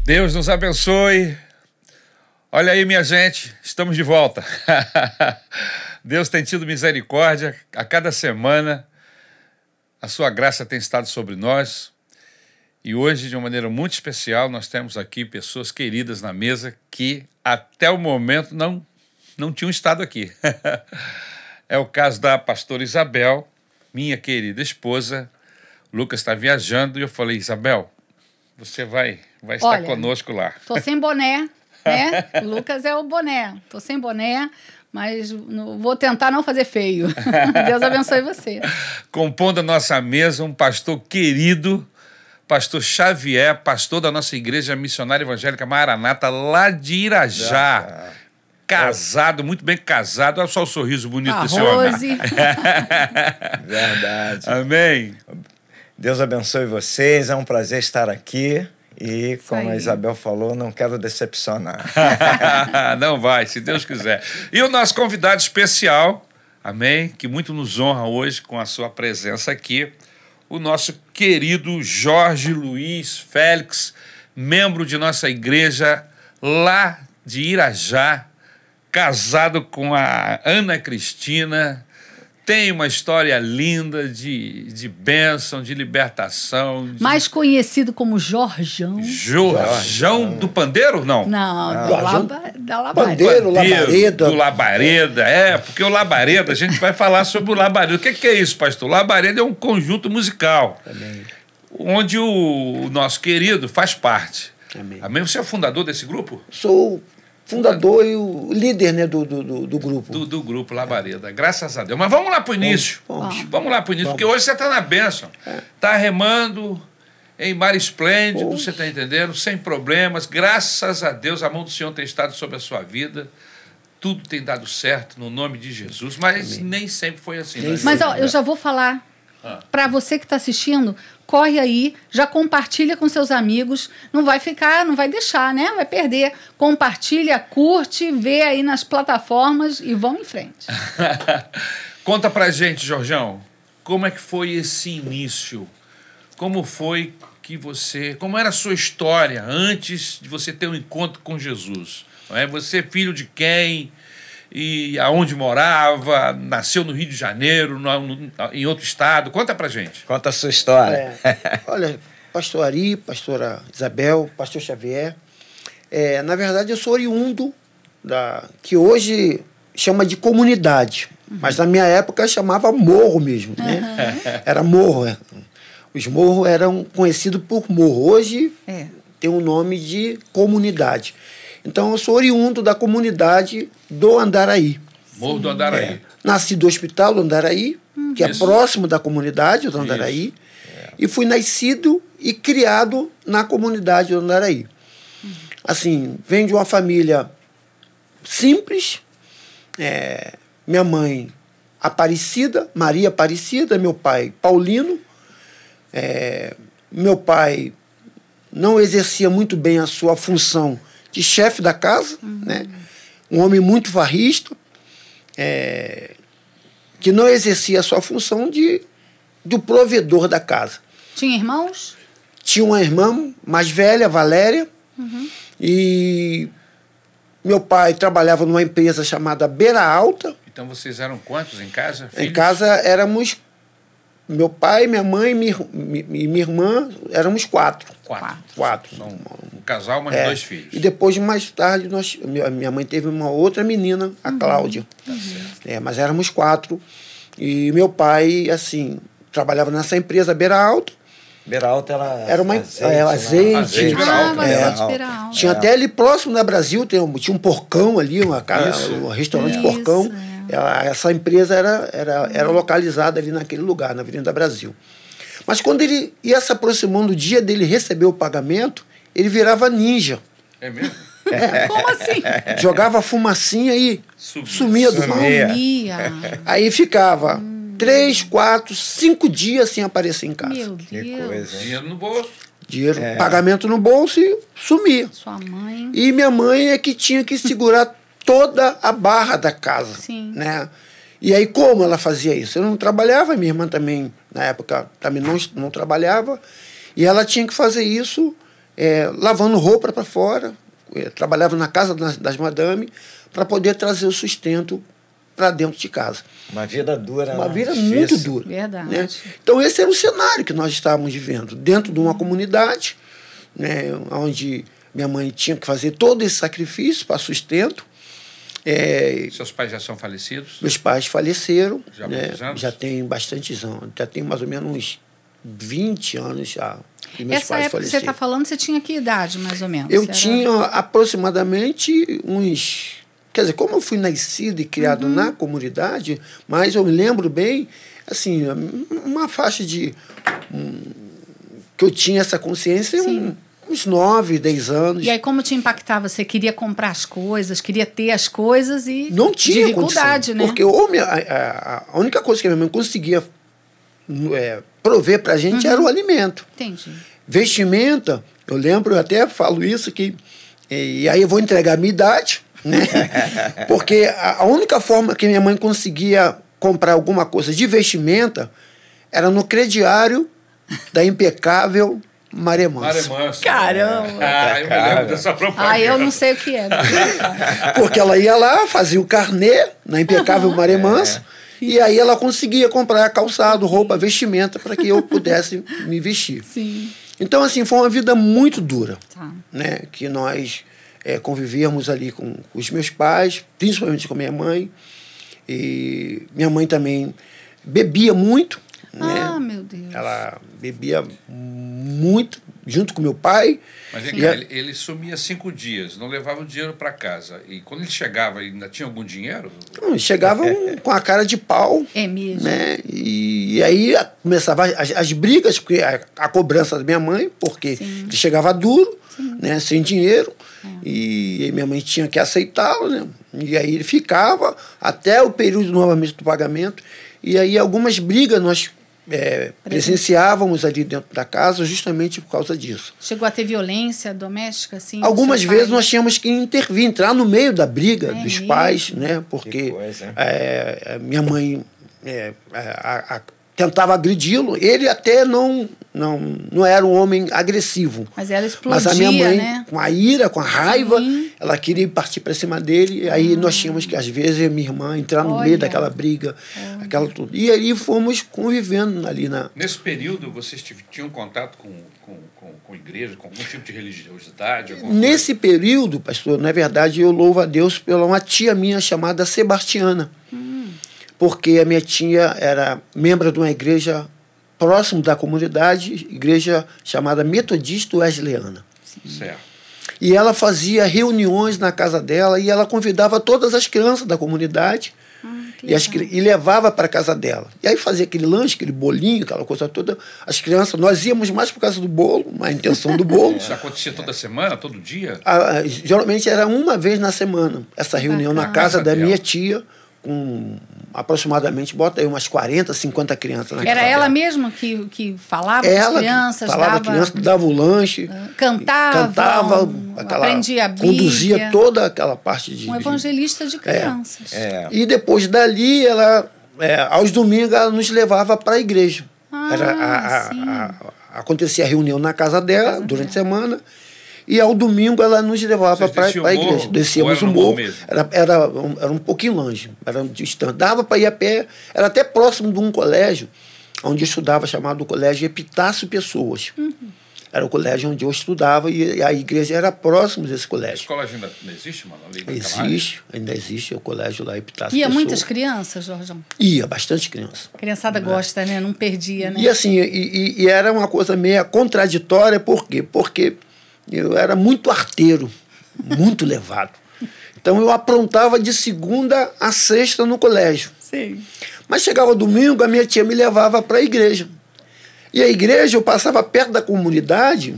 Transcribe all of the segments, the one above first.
Deus nos abençoe. Olha aí, minha gente, estamos de volta. Deus tem tido misericórdia a cada semana. A sua graça tem estado sobre nós. E hoje, de uma maneira muito especial, nós temos aqui pessoas queridas na mesa que até o momento não tinham estado aqui. É o caso da pastora Isabel, minha querida esposa. O Lucas está viajando e eu falei, Isabel, você vai estar conosco lá. Tô sem boné, né? O Lucas é o boné. Tô sem boné, mas vou tentar não fazer feio. Deus abençoe você. Compondo a nossa mesa, um pastor querido, pastor Xavier, pastor da nossa igreja missionária evangélica Maranata, lá de Irajá. Casado, muito bem casado. Olha só o sorriso bonito desse homem. Rose. Verdade. Amém. Deus abençoe vocês, é um prazer estar aqui e, como a Isabel falou, não quero decepcionar. Não vai, se Deus quiser. E o nosso convidado especial, amém, que muito nos honra hoje com a sua presença aqui, o nosso querido Jorge Luiz Félix, membro de nossa igreja lá de Irajá, casado com a Ana Cristina. Tem uma história linda de bênção, de libertação. Mais conhecido como Jorjão. Jorjão do Pandeiro? Não. Não, da Labareda. Pandeiro, Labareda. Do Labareda, porque o Labareda, a gente vai falar sobre o Labareda. O que é isso, pastor? O Labareda é um conjunto musical, onde o nosso querido faz parte. Amém? Você é o fundador desse grupo? Sou fundador e o líder, né, do grupo. Do grupo Labareda, graças a Deus. Mas vamos lá para o início. Vamos lá para o início, porque hoje você está na bênção. Está remando em mar esplêndido, você está entendendo? Sem problemas. Graças a Deus, a mão do Senhor tem estado sobre a sua vida. Tudo tem dado certo no nome de Jesus, mas nem sempre foi assim. Mas eu já vou falar para você que está assistindo. Corre aí, já compartilha com seus amigos, não vai deixar, né? Vai perder. Compartilha, curte, vê aí nas plataformas e vamos em frente. Conta pra gente, Jorjão, como é que foi esse início? Como foi como era a sua história antes de você ter um encontro com Jesus? Não é? Você é filho de quem? E aonde morava, nasceu no Rio de Janeiro, em outro estado. Conta pra gente. Conta a sua história. Olha, pastor Ari, pastora Isabel, pastor Xavier. Na verdade, eu sou oriundo que hoje chama de comunidade. Mas na minha época chamava morro mesmo, né? Era morro. Os morros eram conhecidos por morro. Hoje tem um nome de comunidade. Então, eu sou oriundo da comunidade do Andaraí. Morro do Andaraí. Nasci do Hospital do Andaraí, que é próximo da comunidade do Andaraí. E fui nascido e criado na comunidade do Andaraí. Assim, venho de uma família simples. Minha mãe, Aparecida, Maria Aparecida, meu pai, Paulino. Meu pai não exercia muito bem a sua função de chefe da casa, né? Um homem muito varrista, que não exercia a sua função do provedor da casa. Tinha irmãos? Tinha uma irmã mais velha, Valéria, e meu pai trabalhava numa empresa chamada Beira Alta. Então vocês eram quantos em casa? Filhos? Em casa éramos meu pai, minha mãe e minha irmã, éramos quatro. Quatro. São um casal, mais 2 filhos. E depois, mais tarde, minha mãe teve uma outra menina, a Cláudia. Mas éramos 4. E meu pai, assim, trabalhava nessa empresa Beira Alta. Beira Alta era uma azeite. Beira Alta. Tinha até ali próximo na Brasil, tinha um porcão ali, um restaurante porcão. Essa empresa era localizada ali naquele lugar, na Avenida Brasil. Mas quando ele ia se aproximando do dia dele receber o pagamento, ele virava ninja. É mesmo? Como assim? Jogava fumacinha e sumia do mal. Aí ficava 3, 4, 5 dias sem aparecer em casa. Meu Deus. Que coisa, Dinheiro no bolso. Pagamento no bolso e sumia. Sua mãe. E minha mãe é que tinha que segurar toda a barra da casa. Sim. Né? E aí, como ela fazia isso? Eu não trabalhava, minha irmã também, na época, também não trabalhava, e ela tinha que fazer isso lavando roupa para fora, trabalhava na casa das madame para poder trazer o sustento para dentro de casa. Uma vida dura, Uma né? vida Difícil. muito dura. Verdade. Né? Então, esse era o cenário que nós estávamos vivendo, dentro de uma comunidade, né, onde minha mãe tinha que fazer todo esse sacrifício para sustento. Seus pais já são falecidos? Meus pais faleceram. Já há né? muitos anos? Já tem bastantes anos. Já tem mais ou menos uns 20 anos já. Que meus Essa pais época que você faleceram. está falando, você tinha que idade, mais ou menos? Eu Você tinha aproximadamente uns... Quer dizer, como eu fui nascido e criado na comunidade, mas eu me lembro bem, assim, uma faixa de... que eu tinha essa consciência, uns 9, 10 anos. E aí, como te impactava? Você queria comprar as coisas, queria ter as coisas e... Não tinha dificuldade, condição, né? porque a única coisa que a minha mãe conseguia prover para a gente era o alimento. Entendi. Vestimenta, eu lembro, eu até falo isso, que e aí eu vou entregar a minha idade, né? Porque a única forma que minha mãe conseguia comprar alguma coisa de vestimenta era no crediário da impecável Maré Mansa. Maré Mansa. Caramba! Eu me lembro dessa propaganda. Ah, eu não sei o que é. Porque ela ia lá, fazia o carnê na impecável Maré Mansa, e aí ela conseguia comprar calçado, roupa, vestimenta para que eu pudesse me vestir. Sim. Então, assim, foi uma vida muito dura, Tá. né? Que nós convivíamos ali com os meus pais, principalmente com minha mãe. E minha mãe também bebia muito, Ah, né? meu Deus. Ela bebia muito, junto com meu pai. Mas vem cá, ele sumia 5 dias, não levava o dinheiro para casa. E quando ele chegava, ele ainda tinha algum dinheiro? Chegava com a cara de pau. É mesmo. Né? E aí começava as brigas, porque a cobrança da minha mãe, porque ele chegava duro, né, sem dinheiro, e aí minha mãe tinha que aceitá-lo, né? E aí ele ficava até o período novamente do pagamento, e aí algumas brigas nós presenciávamos ali dentro da casa justamente por causa disso. Chegou a ter violência doméstica, assim? Algumas seu vezes pai? nós tínhamos que intervir, entrar no meio da briga dos mesmo? pais, né? Porque minha mãe tentava agredi-lo. Ele até não era um homem agressivo. Mas ela explodia, Mas a minha mãe, né? com a ira, com a raiva, Sim. ela queria partir para cima dele. E aí nós tínhamos que, às vezes, eu e minha irmã entrar no meio daquela briga, aquela tudo. E aí fomos convivendo ali na... Nesse período, vocês tinham contato com igreja, com algum tipo de religiosidade? Nesse período, pastor, na verdade, eu louvo a Deus pela uma tia minha chamada Sebastiana. Porque a minha tia era membro de uma igreja próximo da comunidade, igreja chamada Metodista Wesleyana. Certo. E ela fazia reuniões na casa dela e ela convidava todas as crianças da comunidade e levava para a casa dela. E aí fazia aquele lanche, aquele bolinho, aquela coisa toda. As crianças, nós íamos mais por causa do bolo, a intenção do bolo. Isso acontecia toda semana, todo dia? Geralmente era uma vez na semana, essa reunião na casa da minha tia, com aproximadamente, bota aí umas 40, 50 crianças na casa Era ela dela. mesma que falava com Ela as crianças? falava dava, criança, dava o lanche, cantava, aprendia a Bíblia. conduzia toda aquela parte de... Um evangelista de crianças. E depois dali, ela, aos domingos, ela nos levava para a igreja. Acontecia a reunião na casa dela, durante a semana, e ao domingo ela nos levava para a igreja. Descíamos o morro. Era um pouquinho longe, era distante. Dava para ir a pé, era até próximo de um colégio, onde eu estudava, chamado Colégio Epitácio Pessoas. Era o colégio onde eu estudava e a igreja era próximo desse A colégio. escola ainda existe, mano? Existe, ainda existe o colégio lá, Epitácio Pessoas. Ia muitas crianças, Jorjão? Ia, bastante criança. A criançada gosta, né? Não perdia, né? E assim, e era uma coisa meio contraditória, por quê? Porque eu era muito arteiro, muito levado. Então eu aprontava de segunda a sexta no colégio. Sim. Mas chegava domingo, a minha tia me levava para a igreja. E a igreja, eu passava perto da comunidade,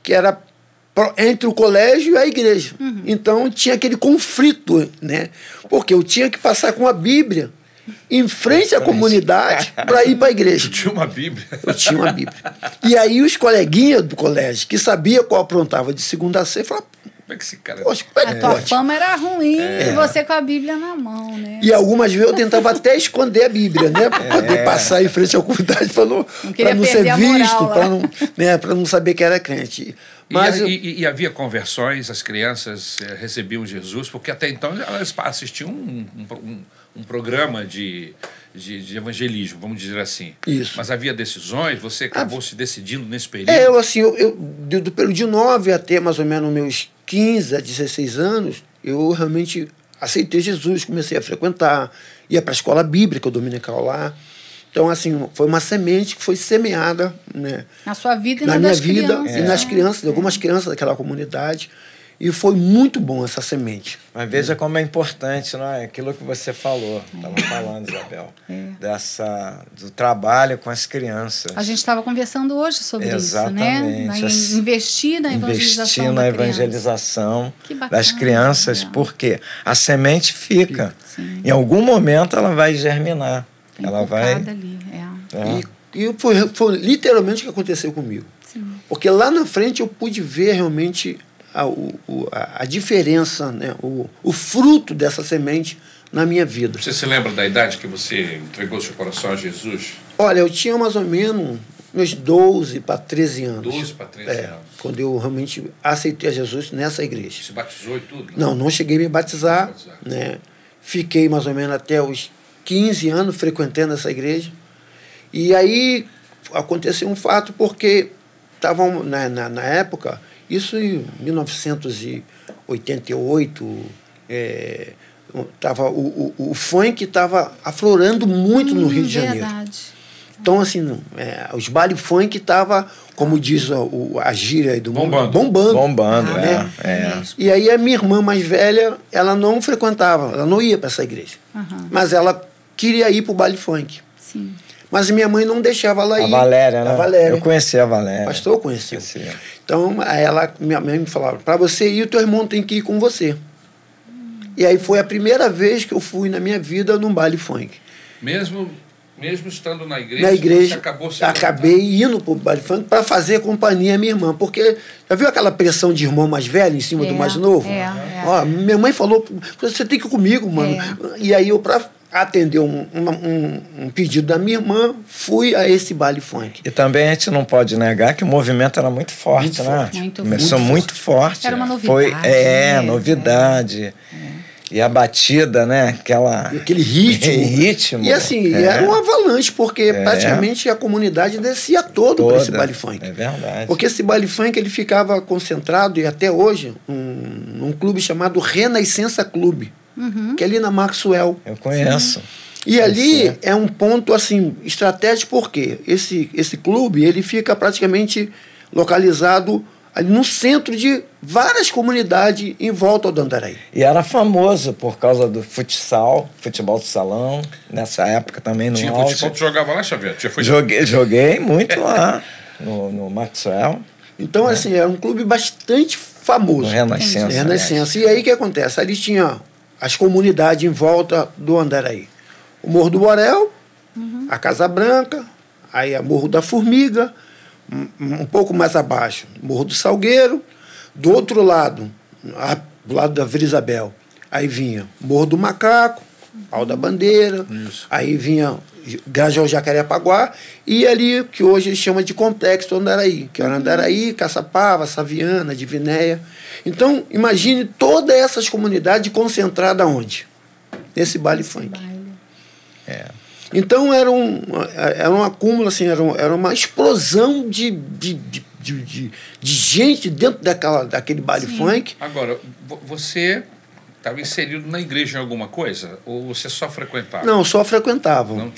que era entre o colégio e a igreja. Então tinha aquele conflito, né? Porque eu tinha que passar com a Bíblia em frente à comunidade para ir para a igreja. Tinha uma Bíblia. Eu tinha uma Bíblia. E aí os coleguinhas do colégio, que sabiam qual aprontava de segunda a sexta, falavam, Como é que esse cara... Poxa, como é A que tua pode? fama era ruim e você com a Bíblia na mão, né? E algumas vezes eu tentava até esconder a Bíblia, né? Para poder passar em frente à comunidade, para não queria ser perder a moral visto, lá. para não saber que era crente. Mas E havia conversões, as crianças recebiam Jesus, porque até então elas assistiam um programa de evangelismo, vamos dizer assim. Isso. Mas havia decisões, você acabou se decidindo nesse período? Do de 9 até mais ou menos meus 15 a 16 anos, eu realmente aceitei Jesus, comecei a frequentar, ia para a escola bíblica dominical lá. Então, assim, foi uma semente que foi semeada, né, Na sua vida e na na minha das vida crianças. e nas crianças, de algumas crianças daquela comunidade. E foi muito bom essa semente. Mas veja como é importante, não é? Aquilo que você falou, estava falando, Isabel, do trabalho com as crianças. A gente estava conversando hoje sobre Exatamente. isso, né? Investir na evangelização Investir na da criança. evangelização Que bacana, das crianças, legal. porque a semente fica. Sim. Em algum momento ela vai germinar. Tem Ela vai... focada ali, E foi literalmente o que aconteceu comigo. Sim. Porque lá na frente eu pude ver realmente a diferença, né? o fruto dessa semente na minha vida. Você se lembra da idade que você entregou seu coração a Jesus? Olha, eu tinha mais ou menos meus 12 para 13 anos. 12 para 13 anos. Quando eu realmente aceitei a Jesus nessa igreja. Se batizou e tudo? Não cheguei a me batizar. Né? Fiquei mais ou menos até os 15 anos frequentando essa igreja. E aí aconteceu um fato, porque estavam na época, isso em 1988, o funk estava aflorando muito no Rio de Janeiro. Verdade. Então, assim, os baile funk estavam, como diz a gíria do mundo, Bombando, mesmo. E aí a minha irmã mais velha, ela não frequentava, ela não ia para essa igreja. Mas ela queria ir para o baile funk. Sim. Mas minha mãe não deixava ela ir. A Valéria, né? A Valéria. Eu conheci a Valéria. O pastor conheceu. Então, minha mãe me falava, para você ir, o teu irmão tem que ir com você. E aí foi a primeira vez que eu fui na minha vida num baile funk. Mesmo estando na igreja, você acabei indo para o baile funk para fazer companhia à minha irmã. Porque já viu aquela pressão de irmão mais velho em cima do mais novo? Ó, minha mãe falou, você tem que ir comigo, mano. E aí eu, para atender um pedido da minha irmã, fui a esse baile funk. E também a gente não pode negar que o movimento era muito forte, né? Começou muito forte. Era uma novidade. Novidade. E a batida, né? Aquele ritmo. E assim, era um avalanche, porque praticamente a comunidade descia toda para esse baile funk. É verdade. Porque esse baile funk ele ficava concentrado, e até hoje, num clube chamado Renascença Clube, que é ali na Maxwell. Eu conheço. E ali é um ponto assim estratégico, porque esse clube ele fica praticamente localizado ali no centro de várias comunidades em volta do Andaraí. E era famoso por causa do futebol de salão, nessa época também no auge. Futebol, tu jogava lá, Xavier? Joguei muito lá, no Maxwell. Então, assim, era um clube bastante famoso. No Renascença. E aí o que acontece? Ali tinha as comunidades em volta do Andaraí. O Morro do Borel, a Casa Branca, aí a Morro da Formiga, um pouco mais abaixo, Morro do Salgueiro. Do outro lado, do lado da Vila Isabel, aí vinha Morro do Macaco, Pau da Bandeira, aí vinha Grajal Jacarepaguá, e ali que hoje eles chamam de Complexo do Andaraí, que era Andaraí, Caçapava, Saviana, Divinéia. Então, imagine todas essas comunidades concentradas onde? Nesse baile funk. Então, era um acúmulo, assim, era uma explosão de gente dentro daquele baile funk. Agora, você estava inserido na igreja em alguma coisa? Ou você só frequentava? Não, só frequentava. Não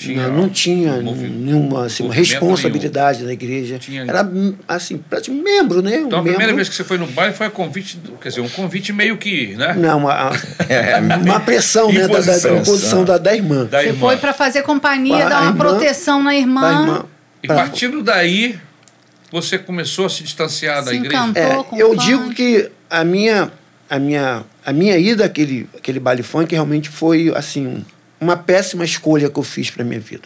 tinha nenhuma responsabilidade na igreja. Era, assim, praticamente membro, né? Então, a primeira vez que você foi no baile foi a convite, um convite meio que, né? Não, uma pressão, né? Da imposição da irmã. Você foi para fazer companhia, dar uma proteção na irmã. E partindo daí, você começou a se distanciar da igreja? Eu digo que a minha ida àquele baile funk realmente foi assim uma péssima escolha que eu fiz para minha vida.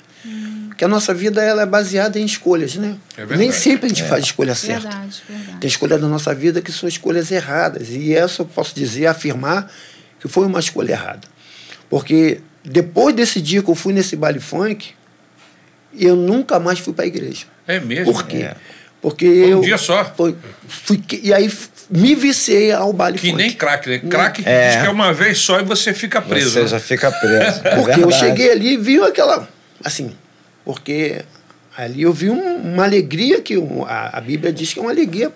que a nossa vida ela é baseada em escolhas, né? É verdade. Nem sempre a gente faz escolha certa. Verdade. Tem escolhas da nossa vida que são escolhas erradas. E essa eu posso dizer, afirmar, que foi uma escolha errada. Porque depois desse dia que eu fui nesse baile funk, eu nunca mais fui para a igreja. É mesmo? Por quê? É. Porque Foi um dia só? E aí me viciei ao baile Que funk. nem crack, né? Crack diz que é uma vez só e você fica preso. Você já fica preso. Porque eu cheguei ali e vi aquela... Assim, porque ali eu vi uma alegria que a Bíblia diz que é uma alegria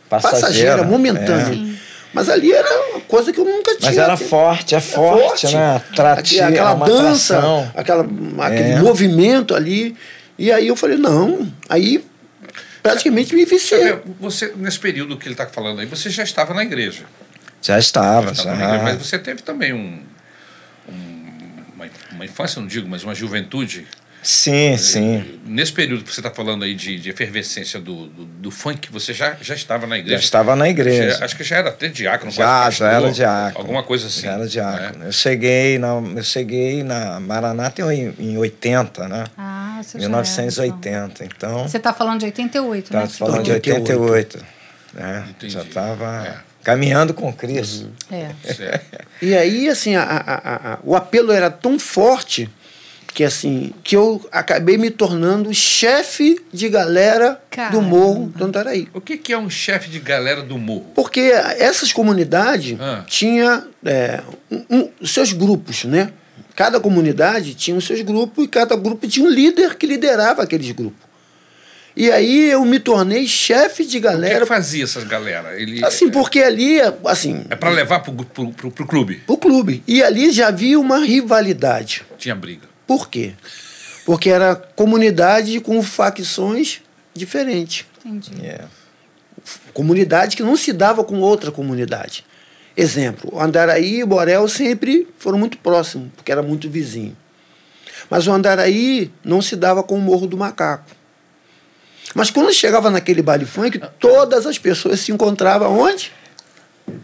passageira, momentânea. Mas ali era uma coisa que eu nunca tinha. Mas era forte, é forte, né? Aquela dança, aquele movimento ali. E aí eu falei, não. Aí praticamente me viciei. Você, nesse período que ele está falando aí, você já estava na igreja. Já estava. Na igreja, mas você teve também uma infância, não digo, mas uma juventude. Sim, sim. Nesse período que você está falando aí de efervescência do funk, você já estava na igreja? Já estava na igreja. Acho que já era até diácono. Já era diácono. Alguma coisa assim. Já era diácono. Né? Eu cheguei na Maranata em 80, né? Ah, você 1980. Já era, então. Você está falando de 88, né? Estava falando de 88. Né? Entendi. Já estava caminhando com Cristo. E aí, assim, o apelo era tão forte que eu acabei me tornando chefe de galera do Morro do Andaraí. O que é um chefe de galera do Morro? Porque essas comunidades tinham os seus grupos, né? Cada comunidade tinha os seus grupos e cada grupo tinha um líder que liderava aqueles grupos. E aí eu me tornei chefe de galera. O que fazia essas galera? Porque ali, assim... É para levar pro clube? Pro clube. E ali já havia uma rivalidade. Tinha briga. Por quê? Porque era comunidade com facções diferentes. Entendi. Comunidade que não se dava com outra comunidade. Exemplo, o Andaraí e o Borel sempre foram muito próximos, porque era muito vizinho. Mas o Andaraí não se dava com o Morro do Macaco. Mas quando chegava naquele baile funk, todas as pessoas se encontravam onde?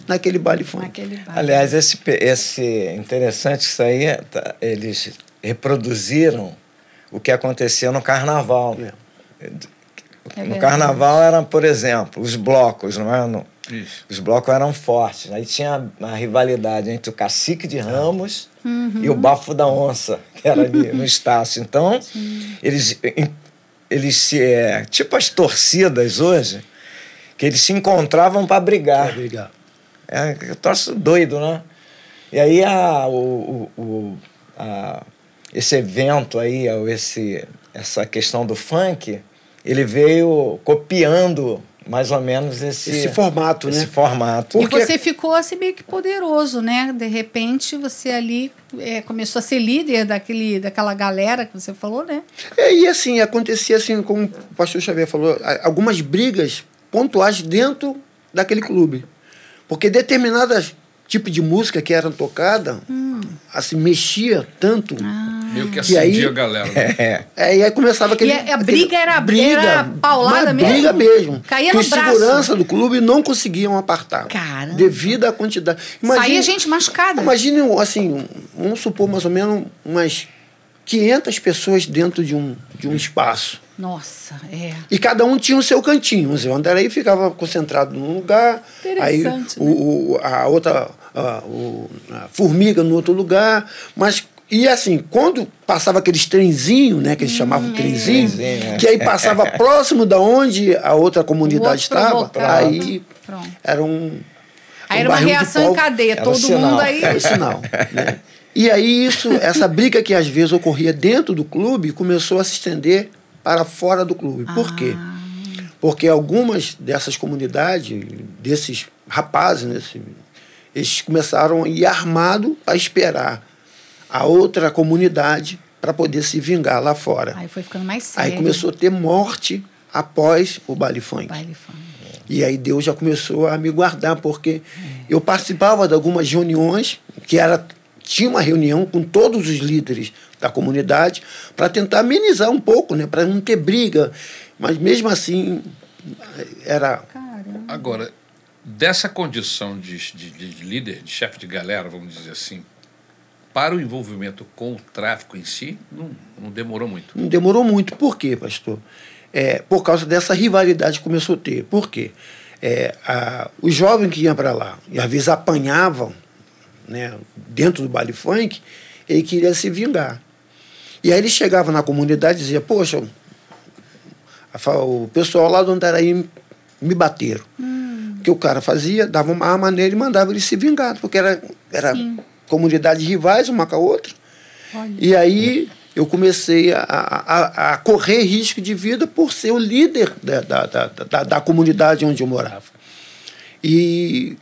Naquele baile funk. Aliás, esse interessante, isso aí, eles reproduziram o que acontecia no carnaval. No carnaval eram, por exemplo, os blocos, não é? Os blocos eram fortes. Aí tinha a rivalidade entre o Cacique de Ramos e o Bafo da Onça, que era ali no Estácio. Então, eles tipo as torcidas hoje, que eles se encontravam para brigar. É um troço doido, né? E aí esse evento aí, essa questão do funk, ele veio copiando mais ou menos esse formato, né? Esse formato. E você ficou assim meio que poderoso, né? De repente você ali começou a ser líder daquela galera que você falou, né? E assim, acontecia assim, como o pastor Xavier falou, algumas brigas pontuais dentro daquele clube. Porque determinadas tipos de música que eram tocadas, assim, mexia tanto. Meio que acendia a galera. Né? E aí começava aquele... E a briga era paulada mesmo? Briga mesmo. Caía que no os braço. segurança do clube não conseguiam apartar. Caramba. Devido à quantidade. Saía gente machucada. Imagine, assim, vamos supor mais ou menos umas 500 pessoas dentro de um espaço. Nossa, E cada um tinha o seu cantinho. O Andaraí ficava concentrado num lugar, aí a outra, a formiga no outro lugar. Mas, e assim, quando passava aqueles trenzinhos, né, que eles chamavam trenzinho, que aí passava próximo da onde a outra comunidade estava, aí era Aí era uma reação em cadeia, todo mundo aí. Era o sinal, né? E aí essa briga que às vezes ocorria dentro do clube começou a se estender para fora do clube. Por quê? Porque algumas dessas comunidades, desses rapazes, eles começaram a ir armados para esperar a outra comunidade para poder se vingar lá fora. Aí foi ficando mais sério. Aí começou a ter morte após o baile funk. E aí Deus já começou a me guardar, porque eu participava de algumas reuniões, tinha uma reunião com todos os líderes da comunidade para tentar amenizar um pouco, né, para não ter briga. Mas mesmo assim, era... Caramba. Agora, dessa condição de líder, de chefe de galera, vamos dizer assim, para o envolvimento com o tráfico em si, não demorou muito. Não demorou muito. Por quê, pastor? Por causa dessa rivalidade que começou a ter. Por quê? Os jovens que iam para lá e às vezes apanhavam, né, dentro do baile funk, ele queria se vingar. E aí ele chegava na comunidade e dizia, poxa, o pessoal lá do Andaraí me bateram. O que o cara fazia, dava uma arma nele e mandava ele se vingar, porque era comunidades rivais, uma com a outra. Olha. E aí eu comecei a correr risco de vida por ser o líder da comunidade onde eu morava. E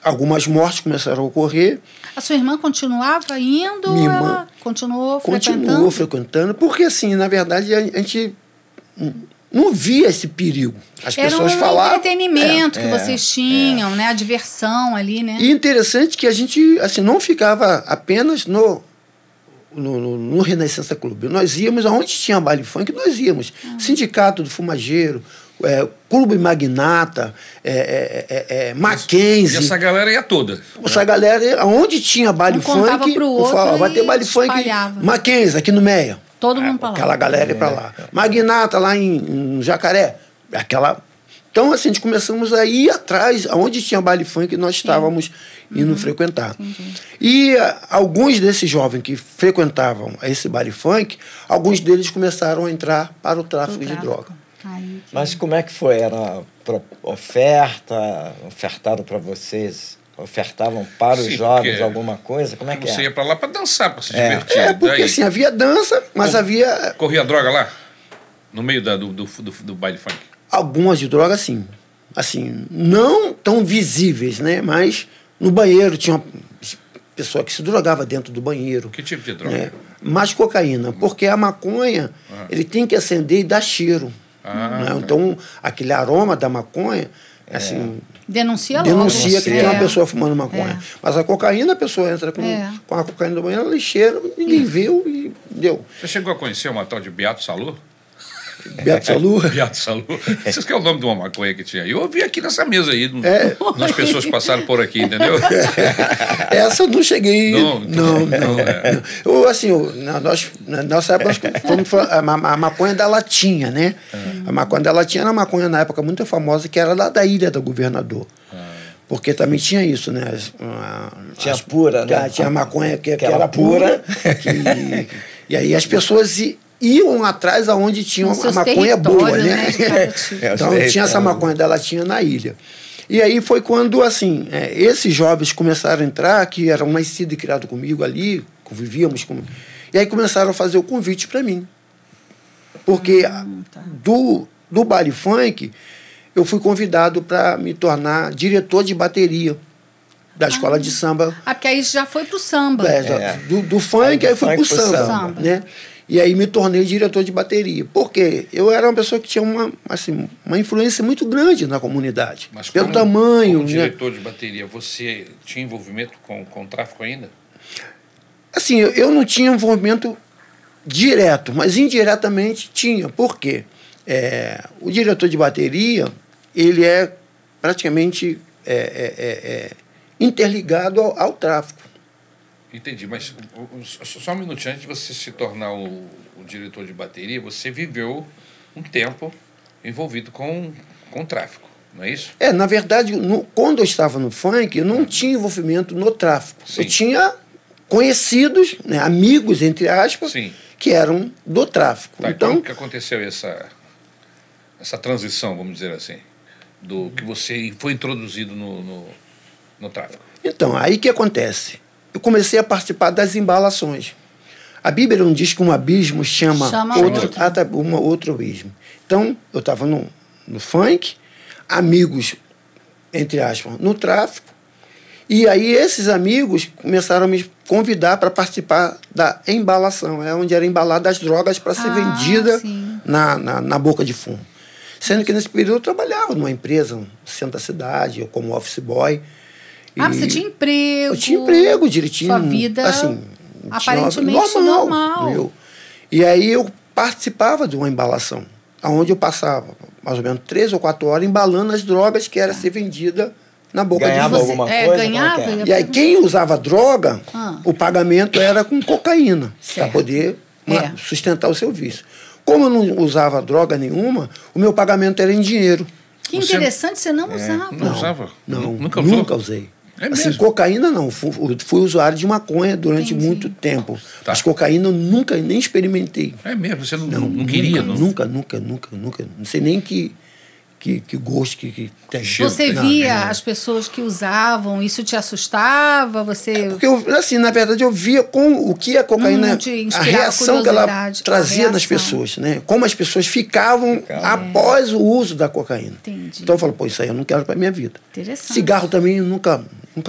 algumas mortes começaram a ocorrer. A sua irmã continuava indo? Minha Ou irmã ela continuou continuou frequentando, porque assim, na verdade, a gente não via esse perigo. As pessoas falavam. Era um entretenimento que vocês tinham, né? A diversão ali, né? E interessante que a gente assim, não ficava apenas no Renascença Clube. Nós íamos aonde tinha baile funk, nós íamos. Sindicato do Fumageiro, Clube Magnata, Mackenzie. E essa galera ia toda. Essa galera, aonde tinha baile funk, eu falava, vai ter baile funk Mackenzie, aqui no Meia. Todo mundo para lá. Aquela galera ia para lá. Magnata, lá em Jacaré. Então, assim, a gente começamos a ir atrás, aonde tinha baile funk, nós estávamos indo frequentar. Entendi. E alguns desses jovens que frequentavam esse baile funk, alguns deles começaram a entrar para o tráfico de droga. Mas como é que foi? Era ofertaram para vocês? Ofertavam para os jovens alguma coisa? Como é que você ia para lá para dançar, para se divertir. Porque daí, assim, havia dança, mas havia... Corria droga lá? No meio do baile funk? Algumas de droga, sim. Assim, não tão visíveis, né? Mas no banheiro tinha uma pessoa que se drogava dentro do banheiro. Que tipo de droga? Né? Mais cocaína, porque a maconha, ele tem que acender e dar cheiro. Né? Então, aquele aroma da maconha, assim... Denuncia que tem uma pessoa fumando maconha. Mas a cocaína, a pessoa entra com a cocaína do banheiro, ela cheira, ninguém viu e deu. Você chegou a conhecer uma tal de Beato Salu? Beato Salu? Beato Salu. Vocês que é o nome de uma maconha que tinha aí? Eu ouvi aqui nessa mesa aí, as pessoas passaram por aqui, entendeu? Essa eu não cheguei. Não. Assim, na nossa época, nós fomos a maconha da latinha, né? A maconha da latinha era uma maconha na época muito famosa, que era lá da Ilha do Governador. Porque também tinha isso, né? Tinha pura, né? Tinha a maconha que era pura. E aí as pessoas iam atrás aonde tinha uma maconha boa, né? Então tinha essa maconha da latinha na ilha. E aí foi quando, assim, esses jovens começaram a entrar, que eram nascidos e criados comigo ali, convivíamos com... E aí começaram a fazer o convite para mim. Porque do baile funk, eu fui convidado para me tornar diretor de bateria da escola de samba. Porque aí já foi pro samba. Do funk, aí fui pro samba. Né? E aí me tornei diretor de bateria. Porque eu era uma pessoa que tinha uma influência muito grande na comunidade. Mas pelo tamanho. Como diretor de bateria, você tinha envolvimento com tráfico ainda? Assim, eu não tinha envolvimento direto, mas indiretamente tinha. Por quê? O diretor de bateria, ele é praticamente interligado ao tráfico. Entendi, mas só um minutinho, antes de você se tornar o diretor de bateria, você viveu um tempo envolvido com tráfico, não é isso? Na verdade, quando eu estava no funk, eu não tinha envolvimento no tráfico. Sim. Eu tinha conhecidos, né, amigos, entre aspas, que eram do tráfico. Então, como que aconteceu essa transição, vamos dizer assim, do que você foi introduzido no tráfico? Então, aí que acontece? Eu comecei a participar das embalações. A Bíblia não diz que um abismo chama outro abismo. Então, eu estava no funk, amigos, entre aspas, no tráfico, e aí esses amigos começaram a me convidar para participar da embalação, onde era embalada as drogas para ser vendida na boca de fumo. Sendo que nesse período eu trabalhava numa empresa no centro da cidade, eu como office boy. Você tinha emprego? Eu tinha emprego direitinho. Sua vida, assim, aparentemente normal. E aí eu participava de uma embalação, onde eu passava mais ou menos 3 ou 4 horas embalando as drogas que era ser vendida na boca Ganhava de alguma Você- coisa? ganhava? Como é que é? E aí, quem usava droga, Ah. o pagamento era com cocaína, para Certo. poder É. sustentar o seu vício. Como eu não usava droga nenhuma, o meu pagamento era em dinheiro. Que Você- interessante, você não usava. Não usava? Não, Nunca usou? nunca usei. É Assim, mesmo? cocaína não. Fui usuário de maconha durante Entendi. muito tempo. Tá. Mas cocaína eu nunca nem experimentei. É mesmo, você não queria, não? Nunca. Não sei nem que gosto que tem. Cheiro. Você Não, via não. as pessoas que usavam, isso te assustava? Você. Porque, assim, na verdade, eu via com o que a cocaína, te a inspirava reação que ela curiosidade, trazia a nas reação. pessoas, né? Como as pessoas ficavam após o uso da cocaína. Entendi. Então eu falo, pô, isso aí eu não quero para minha vida. Interessante. Cigarro também, eu nunca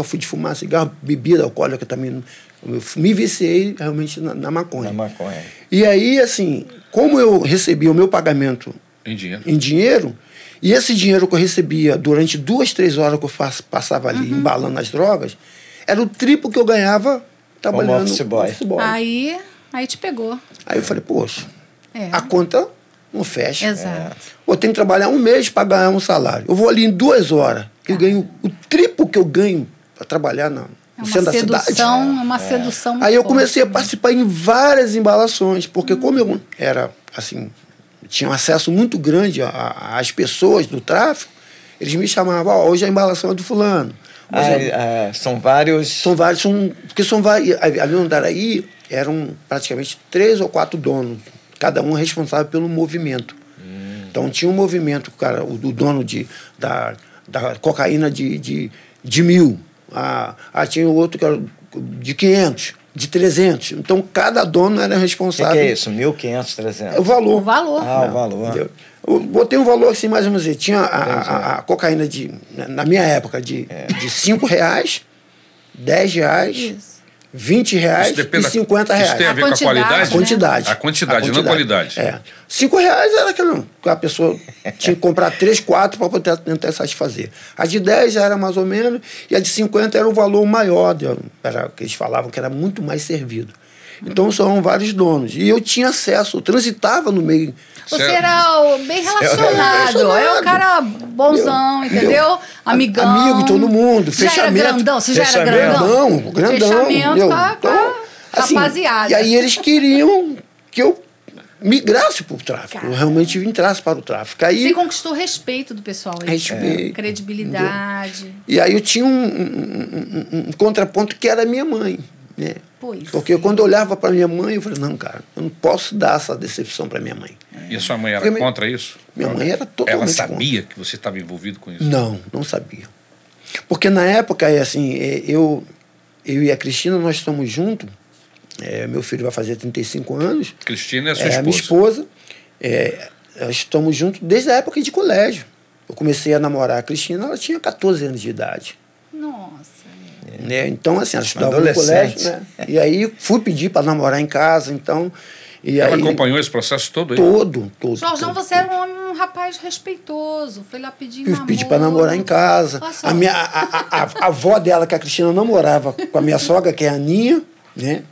fui de fumar. Cigarro, bebida alcoólica também. Eu me viciei realmente na maconha. Na maconha. E aí, assim, como eu recebia o meu pagamento Em dinheiro. em dinheiro, e esse dinheiro que eu recebia durante 2, 3 horas que eu passava ali embalando as drogas, era o triplo que eu ganhava trabalhando office boy. Aí te pegou. Aí eu falei, poxa, É. a conta não fecha. Exato. Eu tenho que trabalhar um mês para ganhar um salário. Eu vou ali em 2 horas, eu ganho o triplo que eu ganho para trabalhar no É uma centro da cidade. sedução, é uma sedução muito Aí eu forte, comecei a né? participar em várias embalações, porque como eu era, assim, tinha um acesso muito grande às pessoas do tráfico, eles me chamavam, ó, hoje a embalação é do fulano. Hoje São vários... são vários, porque são vários, ali no Andaraí eram praticamente 3 ou 4 donos, cada um responsável pelo movimento. Então tinha um movimento, cara, o dono da cocaína de 1.000, tinha o outro que era de 500, de 300. Então cada dono era O responsável. que é isso? 1.500, 300? É o valor. O valor. Ah, o valor. Entendeu? Eu botei um valor assim, mais ou menos. Tinha a cocaína na minha época, de R$5, R$10, Isso. R$20 Isso depende e R$50. Isso tem a ver com a quantidade, qualidade? né? Quantidade. A quantidade, não a qualidade. É. R$5 era aquilo que a pessoa tinha que comprar 3, 4 para poder tentar satisfazer. A de 10 já era mais ou menos, e a de 50 era o valor maior, era que eles falavam que era muito mais servido. Então são vários donos. E eu tinha acesso, eu transitava no meio. Você Certo. era bem relacionado. É um cara bonzão, entendeu? Amigão. Amigo, todo mundo. Já era Fechamento. grandão? Você já era Fechamento. grandão? Grandão. Fechamento entendeu? com a rapaziada. E aí eles queriam que eu migrasse para o tráfico. Cara. Eu realmente entrasse para o tráfico. Aí, Você conquistou o respeito do pessoal aí. Respeito. Credibilidade. E aí eu tinha um contraponto que era a minha mãe, né? Pois. Porque quando eu olhava para minha mãe, eu falei, não, cara, eu não posso dar essa decepção para minha mãe. E a sua mãe era Porque contra isso? Minha mãe era totalmente Ela sabia que você estava envolvido com isso? Não sabia. Porque na época, assim, eu e a Cristina, nós estamos juntos. Meu filho vai fazer 35 anos. Cristina é a sua A esposa. minha esposa. Nós estamos juntos desde a época de colégio. Eu comecei a namorar a Cristina, ela tinha 14 anos de idade. Nossa. Né? Então, assim, ela estudava no Adolescente. colégio, né? E aí fui pedir para namorar em casa, então... E Ela aí, acompanhou esse processo todo aí? todo. Jorjão, você era um rapaz respeitoso. Foi lá pedir Eu namoro. pedi para namorar em casa. Olha só. A avó dela, que a Cristina não morava com a minha sogra, que é a Aninha, né?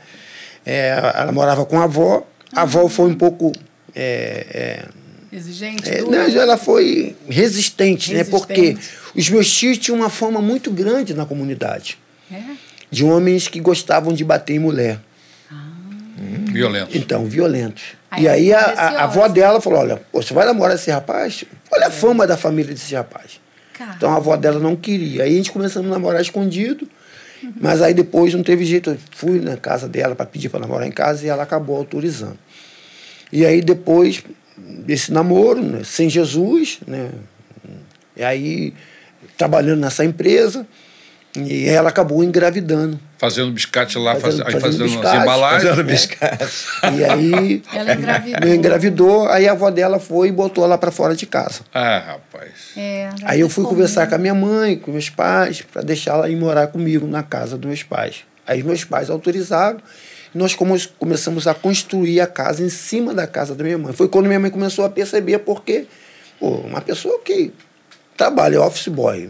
Ela morava com a avó. A avó foi um pouco... Exigente. não, ela foi resistente, né? Resistente. Porque os meus tios tinham uma fama muito grande na comunidade. É? De homens que gostavam de bater em mulher. Violento. Então, violentos. Aí E aí ela ficou a avó receosa. dela falou, olha, você vai namorar esse rapaz? Olha a fama da família desse rapaz. Cara. Então a avó dela não queria. Aí a gente começamos a namorar escondido, mas aí depois não teve jeito. Eu fui na casa dela para pedir para namorar em casa e ela acabou autorizando. E aí depois desse namoro, né, sem Jesus, né, e aí trabalhando nessa empresa, e ela acabou engravidando. Fazendo biscate lá, Fazendo fazendo as biscate, embalagens. Fazendo biscate. E aí Ela engravidou. engravidou, aí a avó dela foi e botou ela para fora de casa. Ah, rapaz. Aí eu fui conversar com a minha mãe, com meus pais, para deixar ela ir morar comigo na casa dos meus pais. Aí meus pais autorizaram, e nós começamos a construir a casa em cima da casa da minha mãe. Foi quando minha mãe começou a perceber, porque uma pessoa que trabalha, office boy,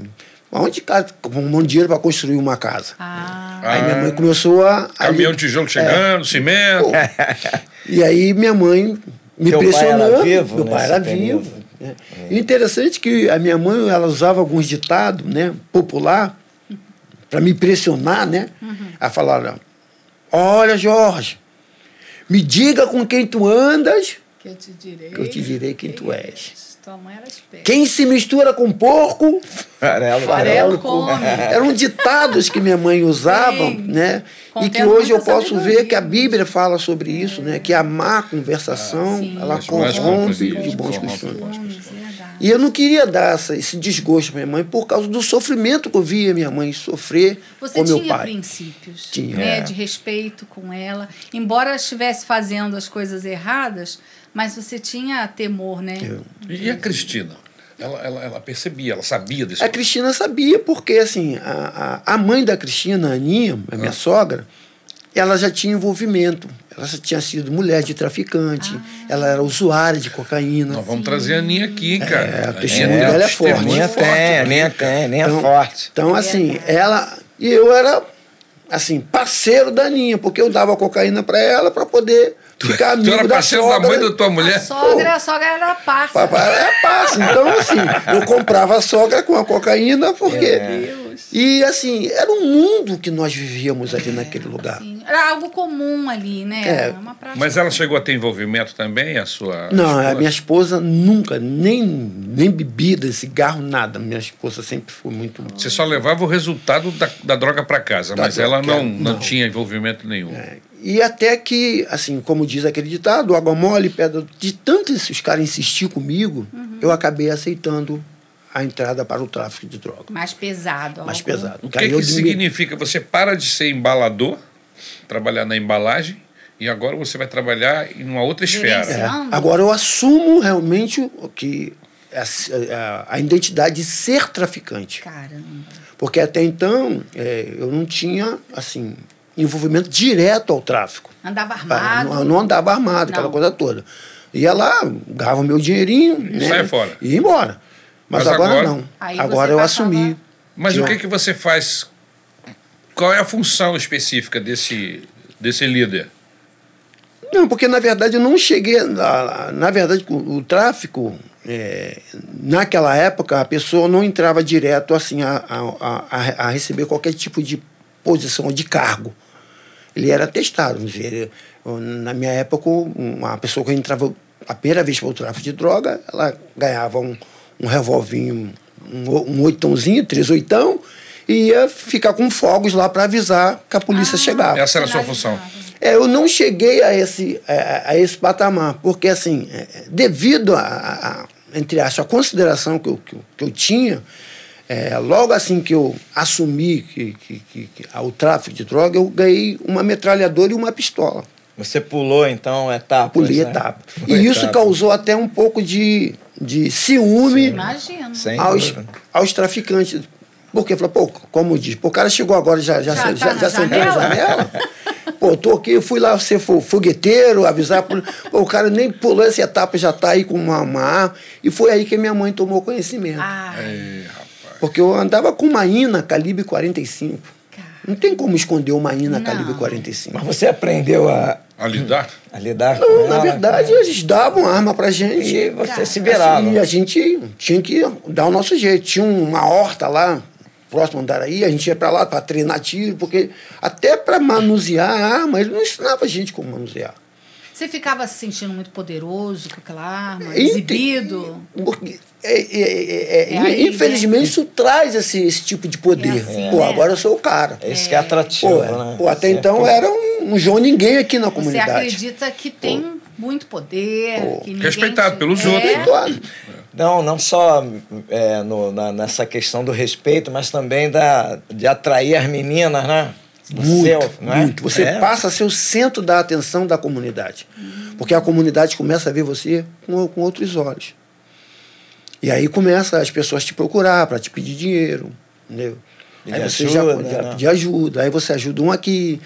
onde arrumou dinheiro para construir uma casa? Aí minha mãe começou a... Caminhão de tijolo chegando, cimento. E aí minha mãe me Teu pai pressionou. era vivo Meu pai nesse era período? vivo. Né? E interessante que a minha mãe, ela usava alguns ditados, né, popular, para me impressionar, né? Ela falava, olha, Jorge, me diga com quem tu andas, Que que eu te direi quem tu és. Tua mãe era esperta. Quem se mistura com porco, Farelo come. eram ditados que minha mãe usava, Sim. né? E que Contendo hoje eu muita posso sabedoria. ver que a Bíblia fala sobre isso, né? Que a má conversação, Sim. ela As más corrompe companhias, de bons corrompe costumes. Verdade. E eu não queria dar esse desgosto para minha mãe por causa do sofrimento que eu via minha mãe sofrer Você com meu tinha pai. princípios, Tinha. né, de respeito com ela. Embora estivesse fazendo as coisas erradas, mas você tinha temor, né? E a Cristina? Ela percebia, ela sabia desse A Cristina sabia, porque assim, a mãe da Cristina, a Aninha, a minha sogra, ela já tinha envolvimento. Ela já tinha sido mulher de traficante, ela era usuária de cocaína. Nós vamos trazer a Aninha aqui, cara. a testemunho dela é forte. Aninha tem, Aninha é forte. Então, assim, ela... E eu era, assim, parceiro da Aninha, porque eu dava cocaína para ela para poder ficar amigo Tu era da parceiro sogra. da mãe da tua mulher? A sogra era parça. Papai era parça. Então, assim, eu comprava a sogra com a cocaína, porque... E, assim, era um mundo que nós vivíamos ali naquele lugar. Sim, era algo comum ali, né? É. Uma prática. Mas ela chegou a ter envolvimento também, a sua Não, esposa? a minha esposa nunca, nem bebida, cigarro, nada. Minha esposa sempre foi muito... Você só levava o resultado da droga para casa, Da mas ela droga, não não. tinha envolvimento nenhum. E até que, assim, como diz aquele ditado, água mole, pedra... De tanto os caras insistir comigo, eu acabei aceitando a entrada para o tráfico de droga. Mais pesado. Mais algo- pesado. O que significa? Você para de ser embalador, trabalhar na embalagem, e agora você vai trabalhar em uma outra esfera. Gerenciando. Agora eu assumo realmente o que a identidade de ser traficante. Caramba. Porque até então eu não tinha, assim, envolvimento direto ao tráfico. Andava armado. Não andava armado, aquela Não. coisa toda. Ia lá, ganhava meu dinheirinho, né? saia fora. E ia embora. Mas agora não. Aí Agora você eu passava- assumi. Mas Tinha o que você faz? Qual é a função específica desse líder? Não, porque na verdade eu não cheguei. Na verdade, o tráfico, naquela época, a pessoa não entrava direto assim a receber qualquer tipo de posição ou de cargo. Ele era testado. Vamos dizer, na minha época, uma pessoa que entrava a primeira vez para o tráfico de droga, ela ganhava um revolvinho, um oitãozinho, 3 oitão, e ia ficar com fogos lá para avisar que a polícia chegava. Essa era a sua função. Eu não cheguei a esse patamar, porque, assim, devido entre aspas, a consideração que eu tinha, logo assim que eu assumi o tráfico de droga, eu ganhei uma metralhadora e uma pistola. Você pulou, então, etapas, Pulei né? etapa. Pulou E isso etapa. causou até um pouco de ciúme Imagino. Sem dúvida. aos traficantes. Porque, falou, pô, como diz, pô, o cara chegou agora, já tá na sentou na janela? janela. Pô, tô aqui, eu fui lá ser fogueteiro, avisar. Pô, o cara nem pulou essa etapa, já tá aí com uma arma. E foi aí que minha mãe tomou conhecimento. Ei, rapaz. Porque eu andava com uma INA calibre 45. Cara. Não tem como esconder uma INA Não. calibre 45. Mas você aprendeu a lidar? lidar com Não, na ela? verdade, eles davam arma pra gente. E você se Assim, virava. e a gente tinha que dar o nosso jeito. Tinha uma horta lá, próximo ao Andaraí, a gente ia pra lá para treinar tiro, porque até para manusear a arma, ele não ensinava a gente como manusear. Você ficava se sentindo muito poderoso com aquela arma, Ente- exibido? Porque, aí, infelizmente, né? isso traz esse tipo de poder. É assim, Pô, né? agora eu sou o cara. Esse que é atrativo, né? Pô, até Esse então é era um João Ninguém aqui na Você comunidade. acredita que tem muito poder, que ninguém Respeitado pelos é, outros. Claro. Não só nessa questão do respeito, mas também de atrair as meninas, né? Não é? Muito. Você passa a ser o centro da atenção da comunidade. Porque a comunidade começa a ver você com outros olhos. E aí começa as pessoas te procurar para te pedir dinheiro. Entendeu? Pedir Aí você ajuda, já né? pedir ajuda. Aí você ajuda um aqui.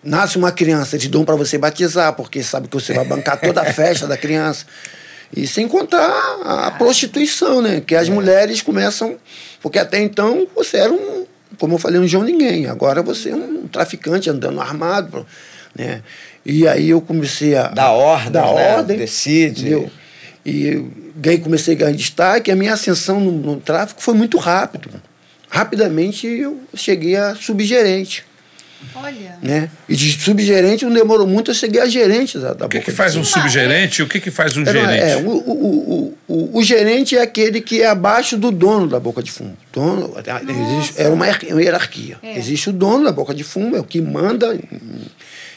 Nasce uma criança, eles dão para você batizar, porque sabe que você vai bancar toda a festa da criança. E sem contar a prostituição, né? Que as mulheres começam... Porque até então você era como eu falei, um João Ninguém. Agora você é um traficante andando armado, né? E aí eu comecei a... Dar ordem, dar né? ordem. Decide. Entendeu? E comecei a ganhar destaque, e a minha ascensão no tráfico foi muito rápido. Rapidamente eu cheguei a subgerente. Olha. Né? E de subgerente não demorou muito, eu cheguei a gerente da O que faz um subgerente e o que faz um gerente? O gerente é aquele que é abaixo do dono da boca de fumo. É uma hierarquia. Existe o dono da boca de fumo, é o que manda,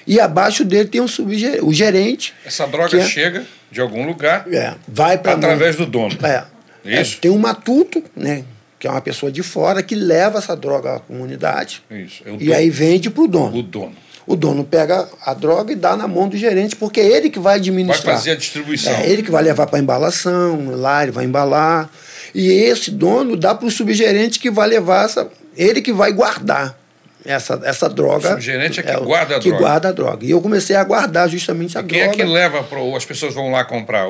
e abaixo dele tem um subgerente, o gerente. Essa droga chega de algum lugar, vai para através do dono. Isso? Tem um matuto, né? Que é uma pessoa de fora que leva essa droga à comunidade. Isso. E aí vende para o dono. O dono. O dono pega a droga e dá na mão do gerente, porque é ele que vai administrar. Vai fazer a distribuição. É ele que vai levar para a embalação, lá ele vai embalar. E esse dono dá para o subgerente que vai levar ele que vai guardar essa droga. O subgerente é que guarda a droga. Que guarda a droga. E eu comecei a guardar justamente a droga. Quem é que leva as pessoas vão lá comprar?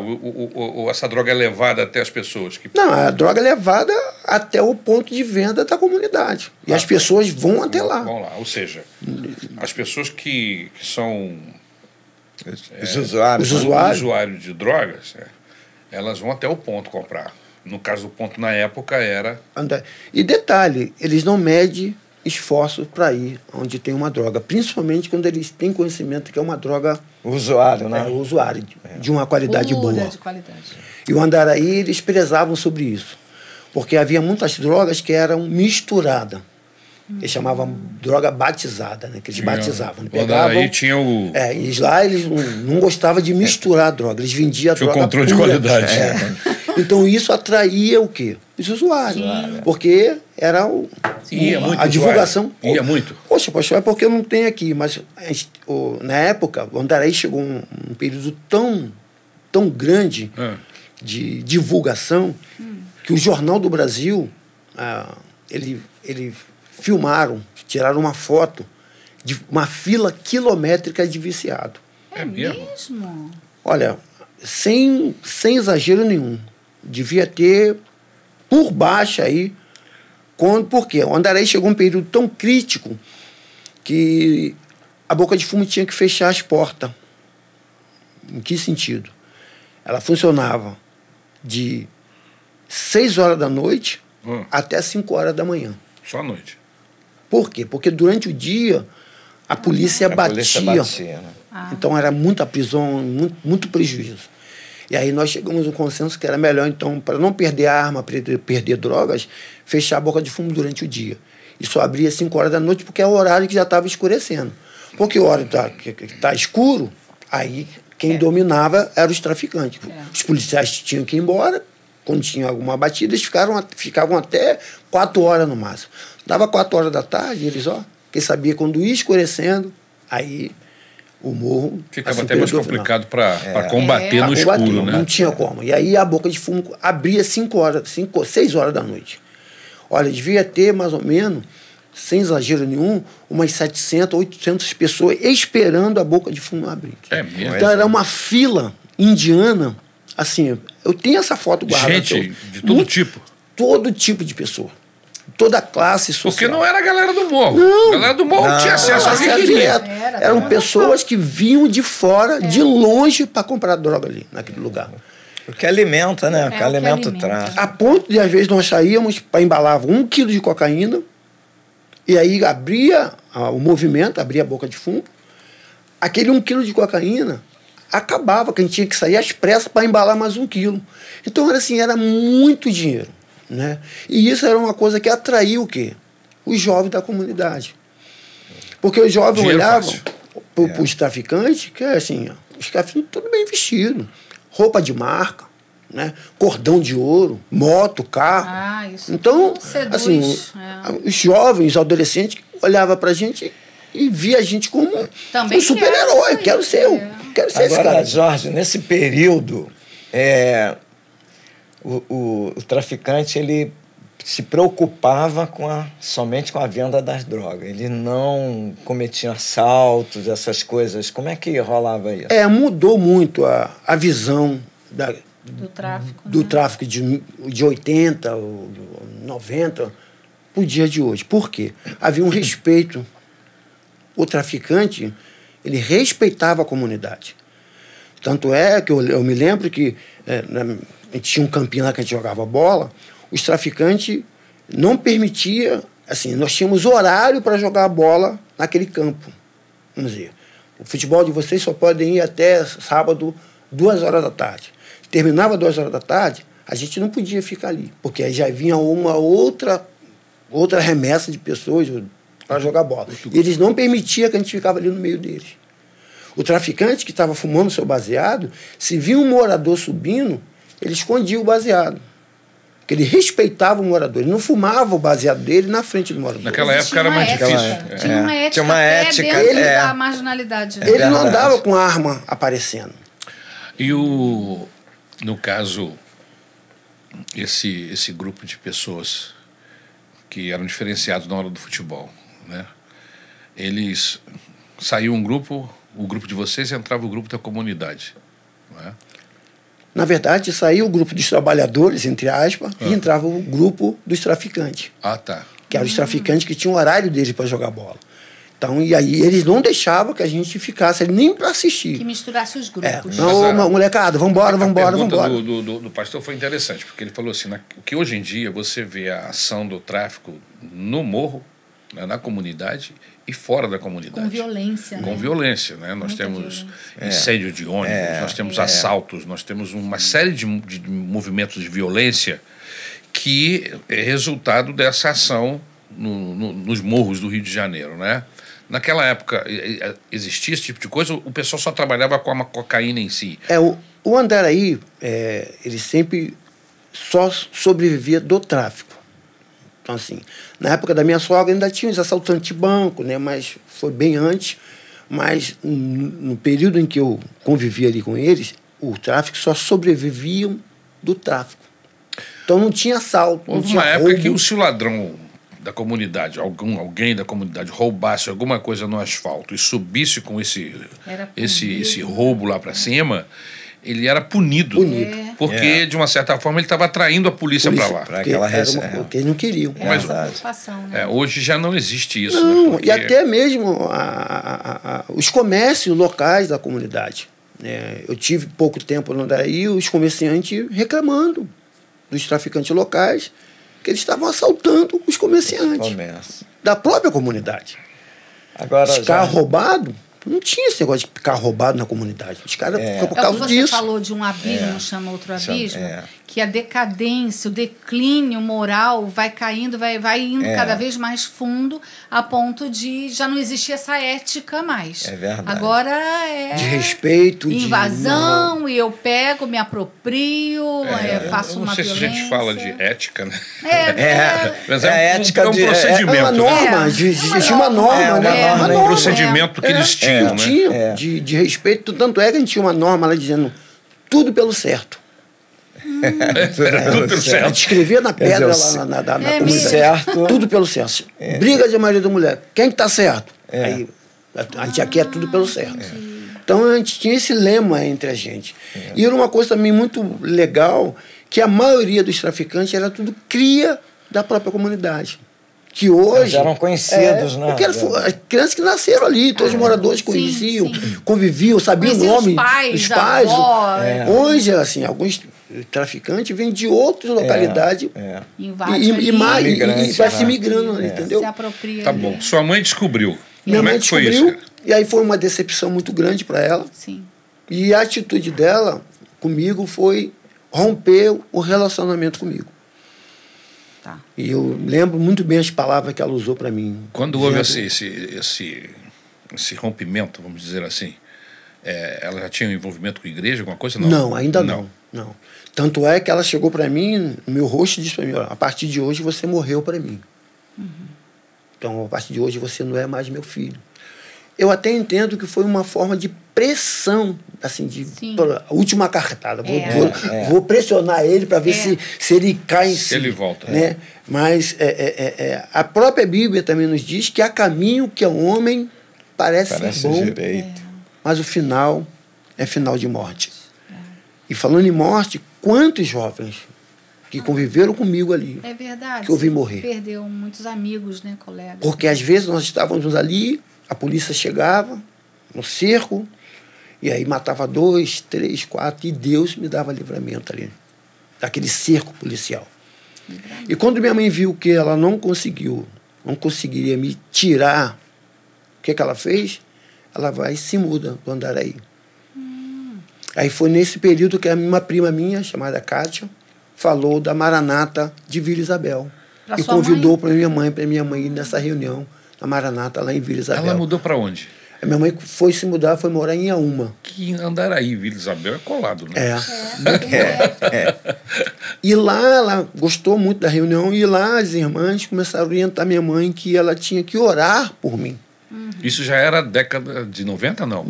Essa droga é levada até as pessoas? Não, a droga é levada até o ponto de venda da comunidade. E as pessoas vão até lá. Vão lá. Ou seja, as pessoas que são os usuários de drogas, elas vão até o ponto comprar. No caso do ponto, na época, era... E detalhe, eles não medem esforço para ir onde tem uma droga, principalmente quando eles têm conhecimento que é uma droga... O usuário, né? O usuário, de uma qualidade boa. De qualidade. E o Andaraí, eles prezavam sobre isso, porque havia muitas drogas que eram misturadas. Eles chamavam droga batizada, né? Que eles batizavam. Pegavam, aí tinha o... eles lá eles não gostavam de misturar a droga, eles vendiam a droga tinha o controle pura. de qualidade. Então isso atraía o quê? Os usuários. Porque era a divulgação. Ia muito. Poxa, é porque eu não tenho aqui, mas na época, o Andaraí chegou um período tão grande de divulgação que o Jornal do Brasil, ele filmaram, tiraram uma foto de uma fila quilométrica de viciado. É mesmo? Olha, sem exagero nenhum, devia ter por baixo aí. Por quê? O Andaraí chegou um período tão crítico que a boca de fumo tinha que fechar as portas. Em que sentido? Ela funcionava de 6 horas da noite até 5 horas da manhã. Só à noite. Por quê? Porque durante o dia a polícia batia. Né? Então era muita prisão, muito prejuízo. E aí nós chegamos a um consenso que era melhor, então, para não perder a arma, perder drogas, fechar a boca de fumo durante o dia. E só abria às 5 horas da noite, porque é o horário que já estava escurecendo. Porque a hora que está escuro, aí quem dominava eram os traficantes. Os policiais tinham que ir embora, quando tinha alguma batida, eles ficavam até 4 horas no máximo. Dava 4 horas da tarde, eles, quem sabia quando ia escurecendo, aí o morro... Ficava até mais complicado para combater no escuro, né? Não tinha como. E aí a boca de fumo abria 6 horas da noite. Olha, devia ter mais ou menos, sem exagero nenhum, umas 700, 800 pessoas esperando a boca de fumo abrir. É mesmo? Então era uma fila indiana, assim, eu tenho essa foto guardada. Gente de todo tipo? Todo tipo de pessoa. Toda classe social. Porque não era a galera do morro. A galera do morro tinha acesso ao que queria. Eram pessoas que vinham de fora, de longe, para comprar droga ali, naquele lugar. O que alimenta, né? O que alimenta o tráfico. A ponto de, às vezes, nós saíamos para embalar 1 quilo de cocaína, e aí abria o movimento, abria a boca de fumo. Aquele 1 quilo de cocaína acabava, que a gente tinha que sair às pressas para embalar mais 1 quilo. Então, era assim, era muito dinheiro. Né? E isso era uma coisa que atraiu o quê? Os jovens da comunidade. Porque os jovens olhavam para os traficantes, que é assim, os traficantes tudo bem vestidos, roupa de marca, né? Cordão de ouro, moto, carro. Isso então, seduz, assim, os jovens, os adolescentes olhavam para a gente e via a gente como um super-herói. Quero ser esse cara. Agora, Jorge, nesse período, o traficante ele se preocupava somente com a venda das drogas. Ele não cometia assaltos, essas coisas. Como é que rolava isso? Mudou muito a visão do tráfico de 80, 90 para o dia de hoje. Por quê? Havia um respeito. O traficante, ele respeitava a comunidade. Tanto é que eu me lembro que a gente tinha um campinho lá que a gente jogava bola, os traficantes não permitiam, assim, nós tínhamos horário para jogar bola naquele campo. Vamos dizer, o futebol de vocês só podem ir até sábado, 2 horas da tarde. Terminava 2 horas da tarde, a gente não podia ficar ali, porque aí já vinha uma outra remessa de pessoas para jogar bola. E eles não permitiam que a gente ficava ali no meio deles. O traficante que estava fumando seu baseado, se via um morador subindo, ele escondia o baseado. Porque ele respeitava o morador. Ele não fumava o baseado dele na frente do morador. Naquela época era mais difícil. Tinha uma ética até dentro da marginalidade. Ele não andava com arma aparecendo. E no caso, esse grupo de pessoas que eram diferenciados na hora do futebol, né? Eles... Saiu um grupo, o grupo de vocês, e entrava o grupo da comunidade, né? Na verdade, saiu o grupo dos trabalhadores, entre aspas, e entrava o grupo dos traficantes. Ah, tá. Que eram os traficantes que tinham o horário deles para jogar bola. Então, e aí eles não deixavam que a gente ficasse nem para assistir. Que misturasse os grupos. Não, molecada, vambora. A pergunta do pastor foi interessante, porque ele falou assim, que hoje em dia você vê a ação do tráfico no morro, né, na comunidade e fora da comunidade. Com violência. Com violência, né? Nós temos incêndio de ônibus, nós temos assaltos, nós temos uma série de movimentos de violência que é resultado dessa ação nos morros do Rio de Janeiro, né? Naquela época existia esse tipo de coisa, o pessoal só trabalhava com a cocaína em si. O Andaraí, ele sempre só sobrevivia do tráfico. Então, assim, na época da minha sogra ainda tinha os assaltantes de banco, né? Mas foi bem antes. Mas no período em que eu convivia ali com eles, o tráfico só sobrevivia do tráfico. Então não tinha assalto, não tinha roubo. Época que se o ladrão da comunidade, alguém da comunidade roubasse alguma coisa no asfalto e subisse com esse roubo lá para cima, ele era punido. Porque, de uma certa forma, ele estava atraindo a polícia para lá. Porque eles não queriam. Mas, hoje já não existe isso. Não, né? Porque... E até mesmo os comércios locais da comunidade. Eu tive pouco tempo no Andaraí, os comerciantes reclamando dos traficantes locais, que eles estavam assaltando os comerciantes da própria comunidade. Agora, os carros roubados, não tinha esse negócio de carro roubado na comunidade. Os caras ficam por causa disso. Você falou de um abismo, chama outro abismo, que a decadência, o declínio moral vai caindo, vai indo cada vez mais fundo, a ponto de já não existir essa ética mais. É verdade. Agora de respeito, invasão, e eu pego, me aproprio, faço uma violência. Não sei se a gente fala de ética, né? Mas é ética um procedimento. É uma norma, existe uma norma, né? Um procedimento que eles tinham, né? De respeito, tanto é que a gente tinha uma norma lá dizendo tudo pelo certo. Tudo pelo certo. A gente escrevia na pedra lá na comunidade. Certo. Tudo pelo certo. Briga de marido e mulher. Quem está certo? Aí, a gente aqui é tudo pelo certo. Então a gente tinha esse lema entre a gente. E era uma coisa também muito legal, que a maioria dos traficantes era tudo cria da própria comunidade. Que hoje... eram conhecidos, né? Porque as crianças que nasceram ali, todos os moradores conheciam, conviviam, sabiam o nome dos pais. Hoje, assim, alguns traficantes vêm de outras localidades e vai se migrando ali, entendeu? Se apropria. Tá bom. Sua mãe descobriu. Minha mãe foi descobriu, isso? E aí foi uma decepção muito grande para ela. Sim. E a atitude dela comigo foi romper o relacionamento comigo. Tá. E eu lembro muito bem as palavras que ela usou para mim. Quando houve esse rompimento, vamos dizer assim, ela já tinha um envolvimento com a igreja, alguma coisa? Não, ainda não. Tanto é que ela chegou para mim, no meu rosto, e disse para mim, a partir de hoje você morreu para mim. Então, a partir de hoje você não é mais meu filho. Eu até entendo que foi uma forma de pressão, assim, a última cartada. Vou pressionar ele para ver se ele cai em si. Se ele volta. Né? Mas a própria Bíblia também nos diz que há caminho que ao homem parece ser bom, mas o final é final de morte. E falando em morte, quantos jovens que conviveram comigo ali, é verdade, que eu vi morrer. Perdeu muitos amigos, né, colegas. Porque às vezes nós estávamos ali, a polícia chegava no cerco E aí matava 2, 3, 4, e Deus me dava livramento ali, daquele cerco policial. E quando minha mãe viu que ela não conseguiria me tirar, o que ela fez? Ela vai e se muda do Andaraí. Aí foi nesse período que uma prima minha, chamada Kátia, falou da Maranata de Vila Isabel. E convidou para minha mãe ir nessa reunião da Maranata lá em Vila Isabel. Ela mudou para onde? A minha mãe foi se mudar, foi morar em Iaúma. Que Andaraí, Vila Isabel é colado, né? E lá ela gostou muito da reunião, e lá as irmãs começaram a orientar minha mãe que ela tinha que orar por mim. Isso já era década de 90, não?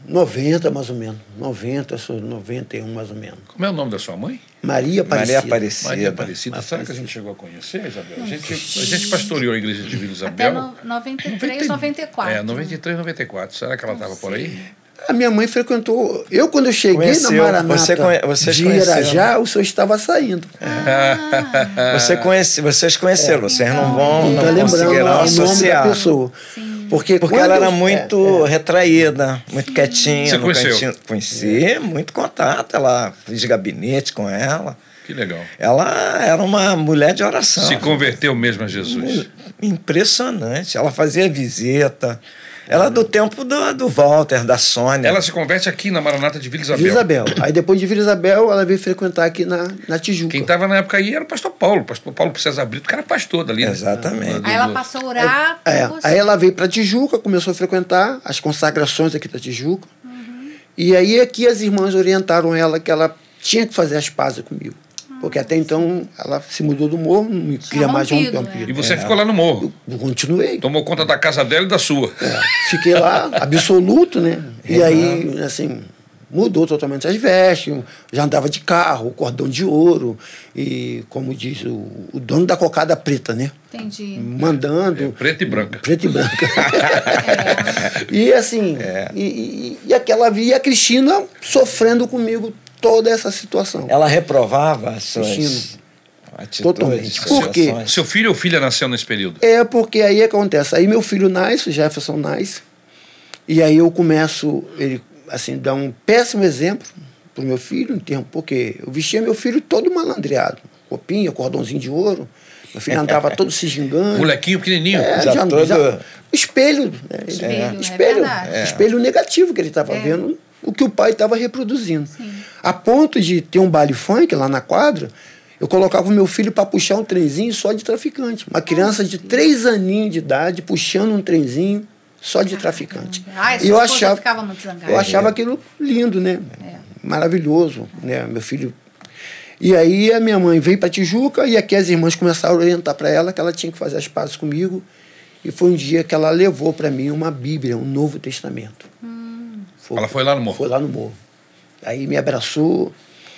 90, mais ou menos. 90, 91, mais ou menos. Como é o nome da sua mãe? Maria Aparecida. Maria Aparecida. Será que a gente chegou a conhecer, Isabel? A gente pastoreou a igreja de Vila Isabel. Até 93, 94. 93, 94. Será que ela estava por aí? A minha mãe frequentou. Quando eu cheguei na Maranata de Irajá, o senhor estava saindo. Vocês conheceram, vocês não vão, não conseguirão associar. O nome da pessoa. Porque ela era muito retraída, muito quietinha. Você conheceu? Conheci, muito contato. Ela fiz gabinete com ela. Que legal. Ela era uma mulher de oração. Se converteu mesmo a Jesus. Impressionante. Ela fazia visita. Ela do tempo do Walter, da Sônia. Ela se converte aqui na Maranata de Vila Isabel. Vila Isabel. Aí depois de Vila Isabel, ela veio frequentar aqui na Tijuca. Quem estava na época aí era o pastor Paulo. O pastor Paulo César Brito, que era pastor dali. Exatamente. Aí ela passou a orar por você. Aí ela veio para Tijuca, começou a frequentar as consagrações aqui da Tijuca. E aí aqui as irmãs orientaram ela que ela tinha que fazer as pazes comigo. Porque até então ela se mudou do morro, não me queria mais rompido. E você ficou lá no morro? Eu continuei. Tomou conta da casa dela e da sua. Fiquei lá, absoluto, né? E aí, assim, mudou totalmente as vestes, já andava de carro, cordão de ouro, e como diz o dono da cocada preta, né? Entendi. Mandando. Preta e branca. Preta e branca. E assim, e a Cristina sofrendo comigo toda essa situação. Ela reprovava as suas atitudes. Totalmente. Por quê? Seu filho ou filha nasceu nesse período? Porque aí acontece. Aí meu filho nasce, o Jefferson nasce, e aí eu começo, ele assim, dá um péssimo exemplo pro meu filho, em termos, porque eu vestia meu filho todo malandreado. Roupinha, cordãozinho de ouro. Meu filho andava todo se gingando. Molequinho pequenininho. Espelho. Né? Espelho negativo que ele estava vendo, o que o pai estava reproduzindo. Sim. A ponto de ter um baile funk lá na quadra, eu colocava o meu filho para puxar um trenzinho só de traficante. Uma criança de 3 aninhos de idade puxando um trenzinho só de traficante. E eu achava, ficava muito zangada. Eu achava aquilo lindo, né? Maravilhoso, né? Meu filho. E aí a minha mãe veio para Tijuca, e aqui as irmãs começaram a orientar para ela que ela tinha que fazer as pazes comigo. E foi um dia que ela levou para mim uma Bíblia, um Novo Testamento. Ela foi lá no morro? Foi lá no morro. Aí me abraçou.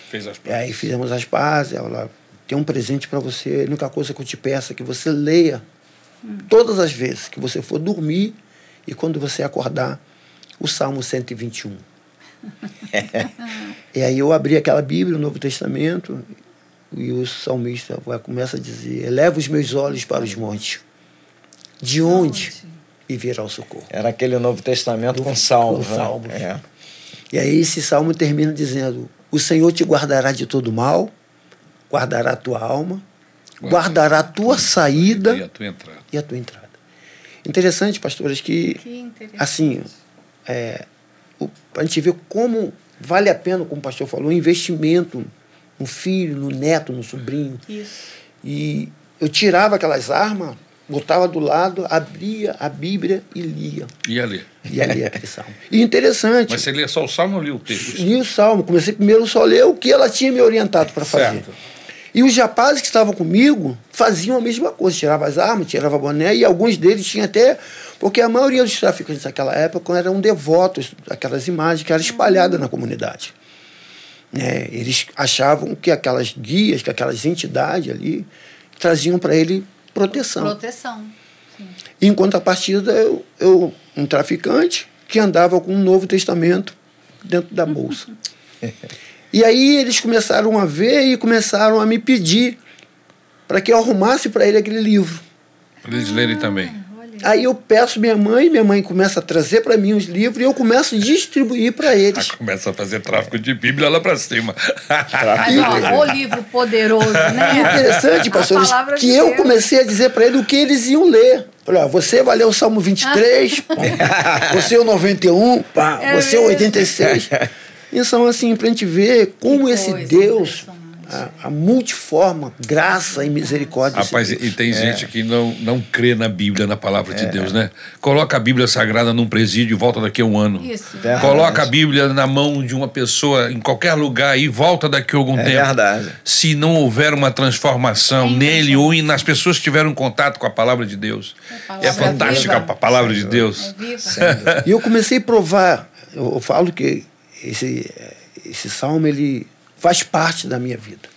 Fez as pazes. Aí fizemos as pazes. Ela tem um presente para você. A única coisa que eu te peço é que você leia todas as vezes que você for dormir e quando você acordar o Salmo 121. E aí eu abri aquela Bíblia, o Novo Testamento, e o salmista começa a dizer: eleva os meus olhos para os montes. De onde me virá o socorro? Era aquele Novo Testamento com salmos. Com salmos. E aí esse salmo termina dizendo: o Senhor te guardará de todo mal, guardará a tua alma, guardará a tua saída e a tua entrada. Interessante, pastores, que interessante. Assim, a gente vê como vale a pena, como o pastor falou, um investimento no filho, no neto, no sobrinho. Isso. E eu tirava aquelas armas, botava do lado, abria a Bíblia e lia. Ia ler. Ia ler aquele salmo. E interessante. Mas você lia só o salmo ou lia o texto? Li o salmo. Comecei primeiro só a ler o que ela tinha me orientado para fazer. Certo. E os rapazes que estavam comigo faziam a mesma coisa. Tirava as armas, tirava boné, e alguns deles tinham até... Porque a maioria dos traficantes naquela época eram devotos daquelas imagens que eram espalhadas na comunidade. Eles achavam que aquelas guias, que aquelas entidades ali, traziam para ele proteção. Sim. Em contrapartida, eu um traficante que andava com um Novo Testamento dentro da bolsa. E aí eles começaram a ver e começaram a me pedir para que eu arrumasse para ele aquele livro. Para eles lerem também. Olha Aí eu peço minha mãe começa a trazer para mim os livros e eu começo a distribuir para eles. Começa a fazer tráfico de Bíblia lá para cima. Mas, ó, o livro poderoso, né? Interessante, pastores, que eu comecei a dizer para eles o que eles iam ler. Falei, ó, você vai ler o Salmo 23, você o 91, você o 86. Então, assim, para a gente ver como esse Deus, a multiforma, graça e misericórdia. Rapaz, e tem gente que não crê na Bíblia, na palavra de Deus, né? Coloca a Bíblia Sagrada num presídio e volta daqui a um ano. Isso. Coloca a Bíblia na mão de uma pessoa em qualquer lugar e volta daqui a algum tempo. Verdade. Se não houver uma transformação nele ou nas pessoas que tiveram contato com a palavra de Deus. É fantástica a palavra de Deus. E eu comecei a provar, eu falo que esse salmo, ele faz parte da minha vida.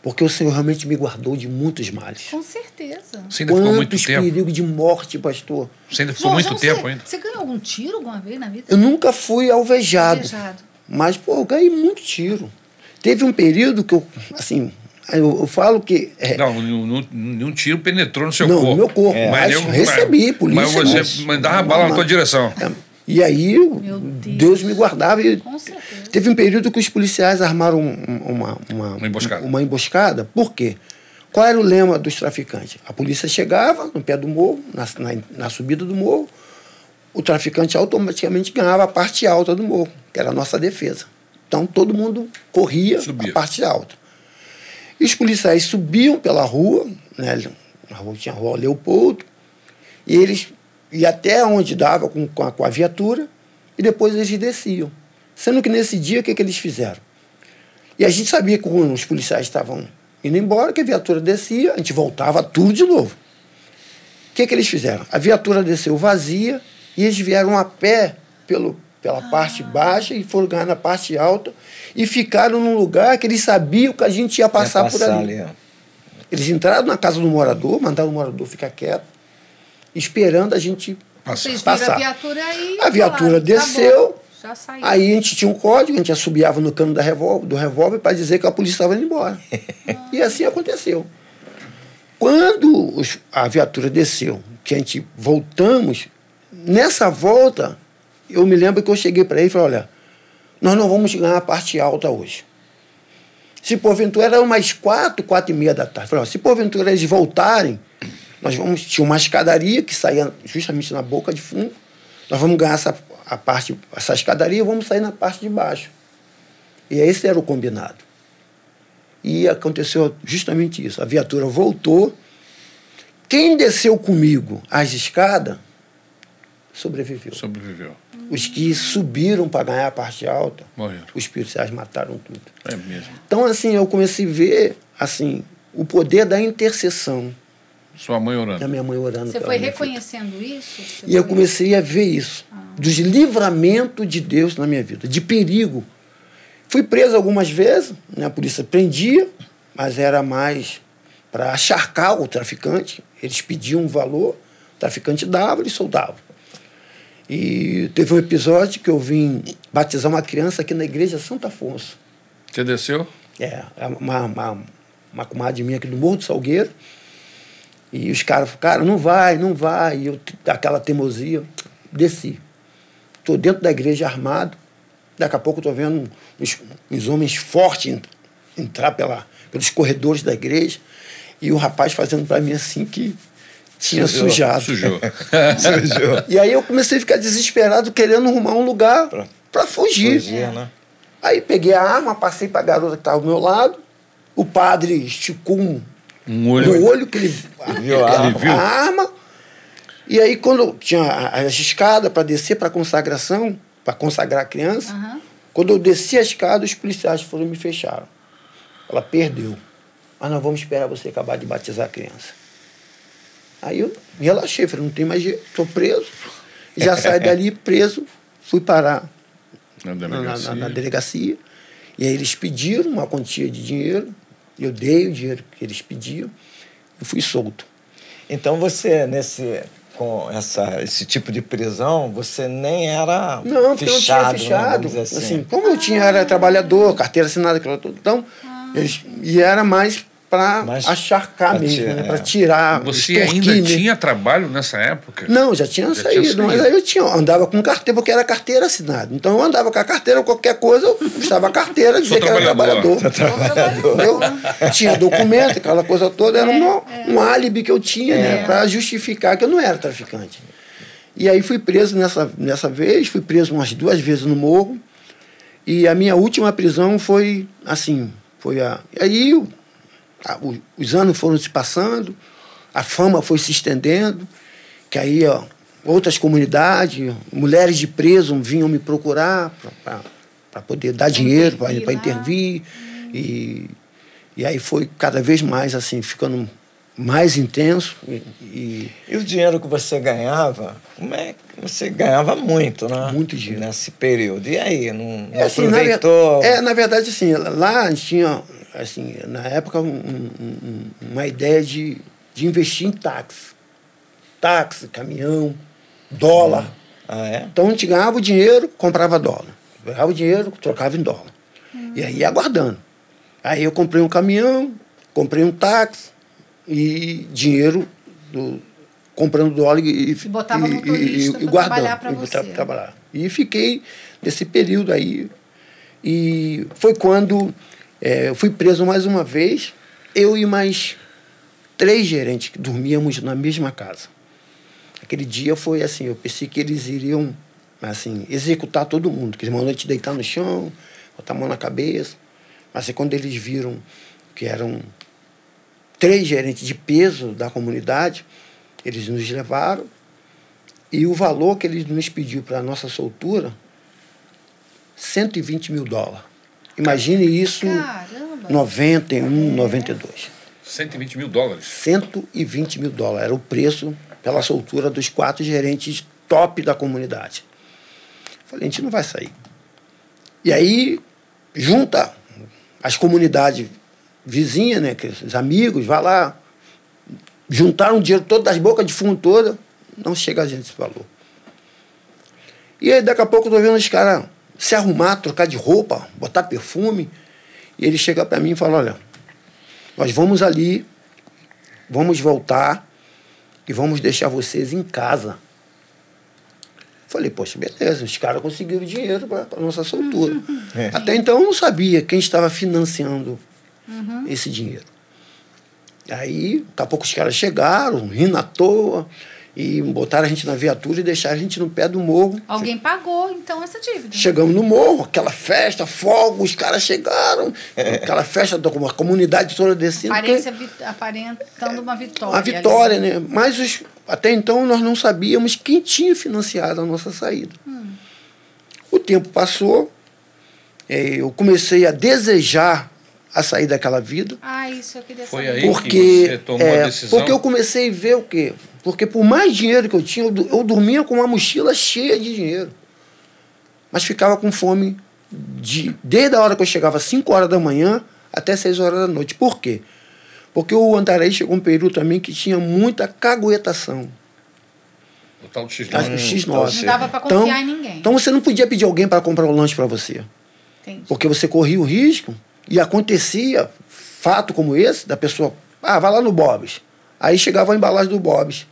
Porque o Senhor realmente me guardou de muitos males. Com certeza. Você ainda ficou muito tempo. Perigos de morte, pastor. Você ainda ficou muito tempo ainda. Você ganhou algum tiro alguma vez na vida? Eu nunca fui alvejado. Mas, pô, eu ganhei muito tiro. Teve um período que eu, assim, eu falo que... Nenhum tiro penetrou no seu corpo. Não, no meu corpo. Mas eu recebi polícia. Mas você mandava a bala na tua direção. E aí, Deus me guardava. E com certeza. Teve um período que os policiais armaram uma emboscada. Por quê? Qual era o lema dos traficantes? A polícia chegava no pé do morro, na subida do morro, o traficante automaticamente ganhava a parte alta do morro, que era a nossa defesa. Então, todo mundo corria a parte alta. E os policiais subiam pela rua, né? Na rua tinha a Rua Leopoldo, e eles... E até onde dava com a viatura, e depois eles desciam. Sendo que nesse dia, o que eles fizeram? E a gente sabia que quando os policiais estavam indo embora, que a viatura descia, a gente voltava tudo de novo. O que eles fizeram? A viatura desceu vazia, e eles vieram a pé pela parte baixa e foram ganhar na parte alta, e ficaram num lugar que eles sabiam que a gente ia passar por ali. Eles entraram na casa do morador, mandaram o morador ficar quieto, esperando a gente passar. A viatura desceu, aí a gente tinha um código, a gente assobiava no cano do revólver para dizer que a polícia estava indo embora. E assim aconteceu. Quando a viatura desceu, que a gente voltamos, nessa volta, eu me lembro que eu cheguei para ele e falei, olha, nós não vamos ganhar a parte alta hoje. Se porventura era umas 4h30 da tarde. Falei, se porventura eles voltarem, tinha uma escadaria que saía justamente na boca de fundo. Nós vamos ganhar essa escadaria e vamos sair na parte de baixo. E esse era o combinado. E aconteceu justamente isso. A viatura voltou. Quem desceu comigo as escadas sobreviveu. Os que subiram para ganhar a parte alta, morreram. Os policiais mataram tudo. É mesmo. Então, assim, eu comecei a ver assim, o poder da intercessão. Sua mãe orando. Da minha mãe orando. Você foi reconhecendo isso? E eu comecei a ver isso. Dos livramentos de Deus na minha vida. De perigo. Fui preso algumas vezes. Né? A polícia prendia. Mas era mais para acharcar o traficante. Eles pediam um valor. O traficante dava, ele soltava. E teve um episódio que eu vim batizar uma criança aqui na igreja Santo Afonso. Você desceu? Uma comadre minha aqui do Morro do Salgueiro. E os caras falaram, cara, não vai. E eu, aquela teimosia, desci. Estou dentro da igreja armado. Daqui a pouco estou vendo uns homens fortes entrar pelos corredores da igreja. E o rapaz fazendo para mim assim que tinha sujado. Sujou. E aí eu comecei a ficar desesperado, querendo arrumar um lugar para fugir. Né? Aí peguei a arma, passei para a garota que estava ao meu lado. O padre esticou um olho que ele viu a arma. E aí, quando tinha as escadas para descer para consagração, para consagrar a criança, quando eu desci a escada, os policiais foram e me fecharam. Ela perdeu. Mas nós vamos esperar você acabar de batizar a criança. Aí eu relaxei, falei, não tem mais jeito, estou preso. Já saí dali preso, fui parar na delegacia. E aí eles pediram uma quantia de dinheiro. Eu dei o dinheiro que eles pediam e fui solto. Então você, com esse tipo de prisão, você nem era fichado. Né, assim, como eu era trabalhador, carteira assinada, aquilo tudo. Então, e era mais para Mas acharcar pra mesmo, tirar, né? Para tirar. Você extorquir, ainda né? tinha trabalho nessa época? Não, já tinha saído, mas aí eu andava com carteira, porque era carteira assinada. Então eu andava com a carteira, qualquer coisa, eu puxava a carteira, dizia que era trabalhador. Entendeu? Tinha documento, aquela coisa toda, era um álibi que eu tinha, né, para justificar que eu não era traficante. E aí fui preso nessa vez, fui preso umas 2 vezes no morro, e a minha última prisão foi assim, aí os anos foram se passando, a fama foi se estendendo, que aí outras comunidades, mulheres de preso vinham me procurar para poder dar dinheiro, para intervir. E aí foi cada vez mais assim, ficando mais intenso. E o dinheiro que você ganhava, como é que você ganhava muito, né? Muito dinheiro. Nesse período. E aí, não assim, aproveitou? Na verdade, assim, lá a gente tinha, assim, na época, uma ideia de investir em táxi, caminhão, dólar. Ah, é? Então a gente ganhava o dinheiro, comprava dólar. Ganhava o dinheiro, trocava em dólar. E aí ia aguardando. Aí eu comprei um caminhão, comprei um táxi e dinheiro comprando dólar e botava motorista para trabalhar para você. Trabalhar. E fiquei nesse período aí. E foi quando eu fui preso mais uma vez, eu e mais 3 gerentes que dormíamos na mesma casa. Aquele dia foi assim, eu pensei que eles iriam assim, executar todo mundo, que eles mandaram te deitar no chão, botar a mão na cabeça. Mas quando eles viram que eram 3 gerentes de peso da comunidade, eles nos levaram e o valor que eles nos pediu para a nossa soltura, $120 mil. Imagine isso, Caramba. 91, 92. $120 mil. $120 mil. Era o preço pela soltura dos 4 gerentes top da comunidade. Falei, a gente não vai sair. E aí, junta as comunidades vizinhas, né, os amigos, vai lá, juntaram o dinheiro todo das bocas de fundo toda, não chega a gente esse valor. E aí, daqui a pouco, eu tô vendo os caras se arrumar, trocar de roupa, botar perfume, e ele chega para mim e fala, olha, nós vamos ali, vamos voltar e vamos deixar vocês em casa. Falei, poxa, beleza, os caras conseguiram dinheiro para a nossa soltura. Até então eu não sabia quem estava financiando esse dinheiro. Aí, daqui a pouco os caras chegaram, rindo à toa, e botaram a gente na viatura e deixaram a gente no pé do morro. Alguém pagou, então, essa dívida. Chegamos no morro, aquela festa, fogo, os caras chegaram, aquela festa, uma comunidade toda descendo. Aparentando uma vitória. Uma vitória, né? Mas até então nós não sabíamos quem tinha financiado a nossa saída. O tempo passou, eu comecei a desejar a sair daquela vida. Isso eu queria saber. Foi aí que você tomou a decisão? Porque eu comecei a ver o quê? Porque por mais dinheiro que eu tinha, eu dormia com uma mochila cheia de dinheiro. Mas ficava com fome desde a hora que eu chegava às 5 horas da manhã até 6 horas da noite. Por quê? Porque o Andaraí chegou um período também que tinha muita caguetação. O tal do X9. X9. Não dava para confiar em ninguém. Então você não podia pedir alguém para comprar um lanche para você. Entendi. Porque você corria o risco e acontecia fato como esse, da pessoa, vai lá no Bob's. Aí chegava a embalagem do Bob's.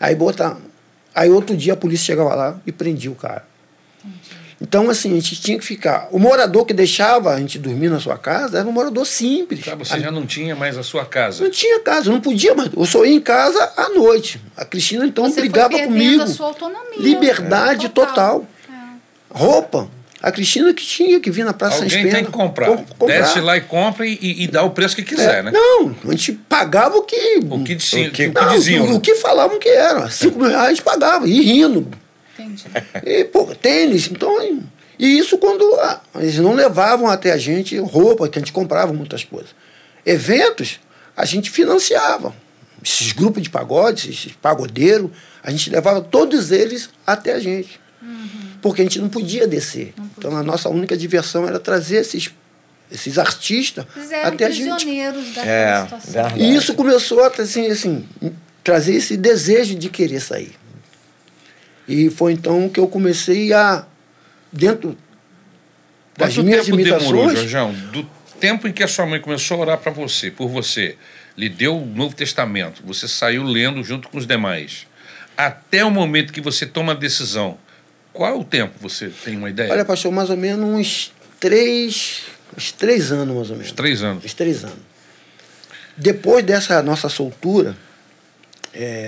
Aí outro dia a polícia chegava lá e prendia o cara. Entendi. Então, assim, a gente tinha que ficar. O morador que deixava a gente dormir na sua casa era um morador simples. Você já não tinha mais a sua casa? Não tinha casa, eu não podia mais. Eu só ia em casa à noite. A Cristina, então, brigava comigo. A sua autonomia. Liberdade total. Roupa. A Cristina que tinha que vir na Praça São Alguém tem que comprar. Desce lá e compra e dá o preço que quiser, né? Não, a gente pagava o que diziam. O que falavam que era. R$5 mil a gente pagava, e rindo. Entendi. E, tênis. Então, e isso quando eles não levavam até a gente roupa, que a gente comprava muitas coisas. Eventos, a gente financiava. Esses grupos de pagode, esses pagodeiros, a gente levava todos eles até a gente. Porque a gente não podia descer. Então, a nossa única diversão era trazer esses artistas até a gente. Prisioneiros daquela situação. Verdade. E isso começou a trazer esse desejo de querer sair. E foi então que eu comecei a, dentro das minhas limitações... Quanto tempo demorou, Jorjão, tempo em que a sua mãe começou a orar para você, por você, lhe deu o Novo Testamento, você saiu lendo junto com os demais, até o momento que você toma a decisão, qual é o tempo? Você tem uma ideia? Olha, pastor, mais ou menos uns 3 anos, mais ou menos. Uns 3 anos. Uns 3 anos. Depois dessa nossa soltura,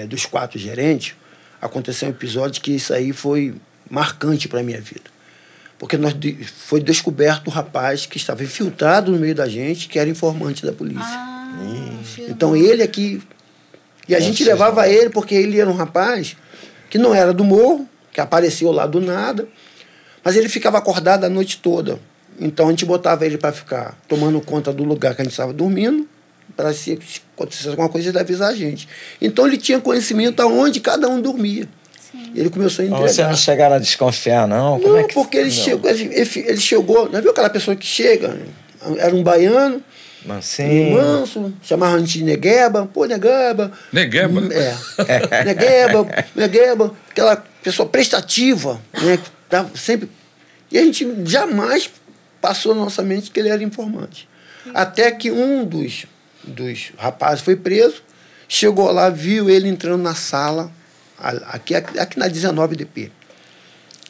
dos 4 gerentes, aconteceu um episódio que isso aí foi marcante para a minha vida. Porque foi descoberto um rapaz que estava infiltrado no meio da gente, que era informante da polícia. Então ele aqui... E a gente levava ele porque ele era um rapaz que não era do morro, que apareceu lá do nada, mas ele ficava acordado a noite toda. Então a gente botava ele para ficar tomando conta do lugar que a gente estava dormindo, para se acontecesse alguma coisa ele avisar a gente. Então ele tinha conhecimento aonde cada um dormia. Sim. E ele começou a entregar. Mas você não chegaram a desconfiar, não? Como porque ele chegou, ele chegou, já viu aquela pessoa que chega? Era um baiano, mansinho, manso, chamava a gente de Negueba, pô, Negueba. Negueba? Negueba, aquela pessoa prestativa, né, que tava sempre... E a gente jamais passou na nossa mente que ele era informante. Até que um dos rapazes foi preso, chegou lá, viu ele entrando na sala, aqui na 19DP,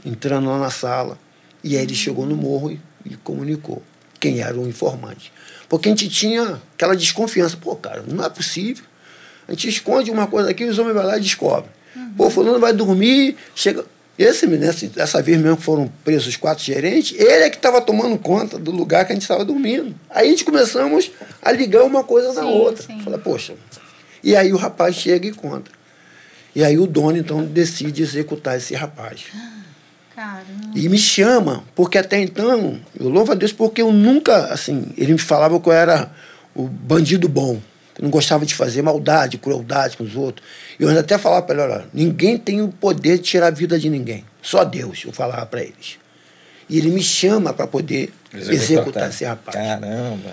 entrando lá na sala, e aí ele chegou no morro e comunicou quem era o informante. Porque a gente tinha aquela desconfiança. Pô, cara, não é possível. A gente esconde uma coisa aqui e os homens vão lá e descobrem. Pô, fulano vai dormir, chega... Dessa vez mesmo que foram presos os 4 gerentes, ele é que estava tomando conta do lugar que a gente estava dormindo. Aí a gente começamos a ligar uma coisa na outra. Fala, poxa. E aí o rapaz chega e conta. E aí o dono, então, decide executar esse rapaz. Caramba. E me chama, porque até então, eu louvo a Deus porque eu nunca, assim, ele me falava que eu era o bandido bom. Eu não gostava de fazer maldade, crueldade com os outros. Eu ainda até falava para ele, olha, ninguém tem o poder de tirar a vida de ninguém. Só Deus, eu falava para eles. E ele me chama para poder executar esse rapaz. Caramba!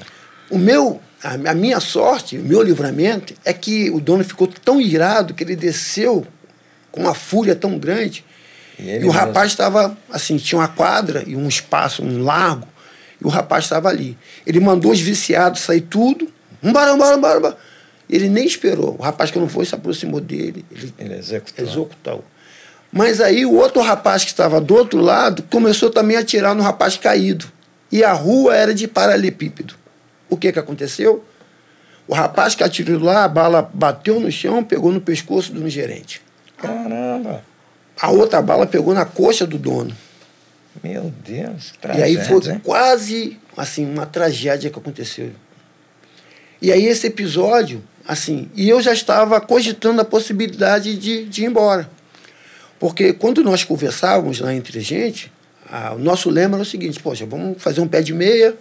A minha sorte, o meu livramento, é que o dono ficou tão irado que ele desceu com uma fúria tão grande. E o rapaz estava, assim, tinha uma quadra e um espaço, um largo, e o rapaz estava ali. Ele mandou os viciados sair tudo, embora. Ele nem esperou. O rapaz que não foi se aproximou dele. Ele executou. Mas aí o outro rapaz que estava do outro lado começou também a atirar no rapaz caído. E a rua era de paralelepípedo. O que aconteceu? O rapaz que atirou lá, a bala bateu no chão, pegou no pescoço do gerente. Caramba! A outra bala pegou na coxa do dono. Meu Deus, tragédia. E aí foi quase assim, uma tragédia que aconteceu. E aí esse episódio, assim, e eu já estava cogitando a possibilidade de ir embora. Porque quando nós conversávamos lá entre a gente, o nosso lema era o seguinte, poxa, vamos fazer um pé de meia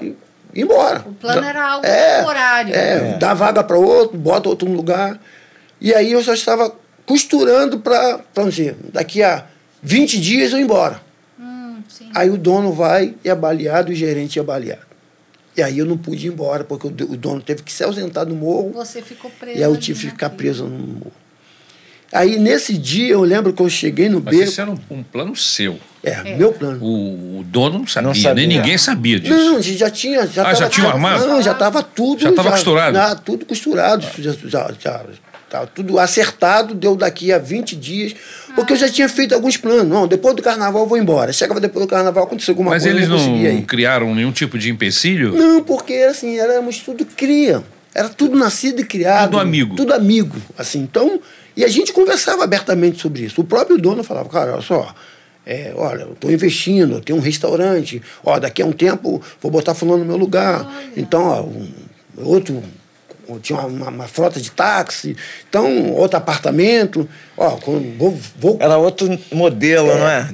e ir embora. O plano era algo temporário. Dá vaga para outro, bota outro no lugar. E aí eu já estava costurando para, vamos dizer, daqui a 20 dias eu ir embora. Sim. Aí o dono vai e é baleado, o gerente é baleado. E aí eu não pude ir embora, porque o dono teve que se ausentar do morro. Você ficou preso. E aí eu tive que ficar preso no morro. Aí nesse dia eu lembro que eu cheguei no beco. Mas isso era um plano seu. Meu plano. O dono não sabia, nem ninguém sabia disso. Não, a gente já tinha. Já tinha armado? Não, já estava tudo. Já estava costurado? Tudo costurado. Já estava tudo acertado, deu daqui a 20 dias. Porque eu já tinha feito alguns planos. Não, depois do carnaval eu vou embora. Chegava depois do carnaval, aconteceu alguma coisa. Mas eles não criaram nenhum tipo de empecilho? Não, porque assim, éramos tudo cria. Era tudo nascido e criado. Tudo amigo. Tudo amigo. Assim, então, e a gente conversava abertamente sobre isso. O próprio dono falava, cara, olha só, olha, eu estou investindo, eu tenho um restaurante, daqui a um tempo vou botar fulano no meu lugar. Olha. Então, outro... Tinha uma frota de táxi, então, outro apartamento. Era outro modelo, não é?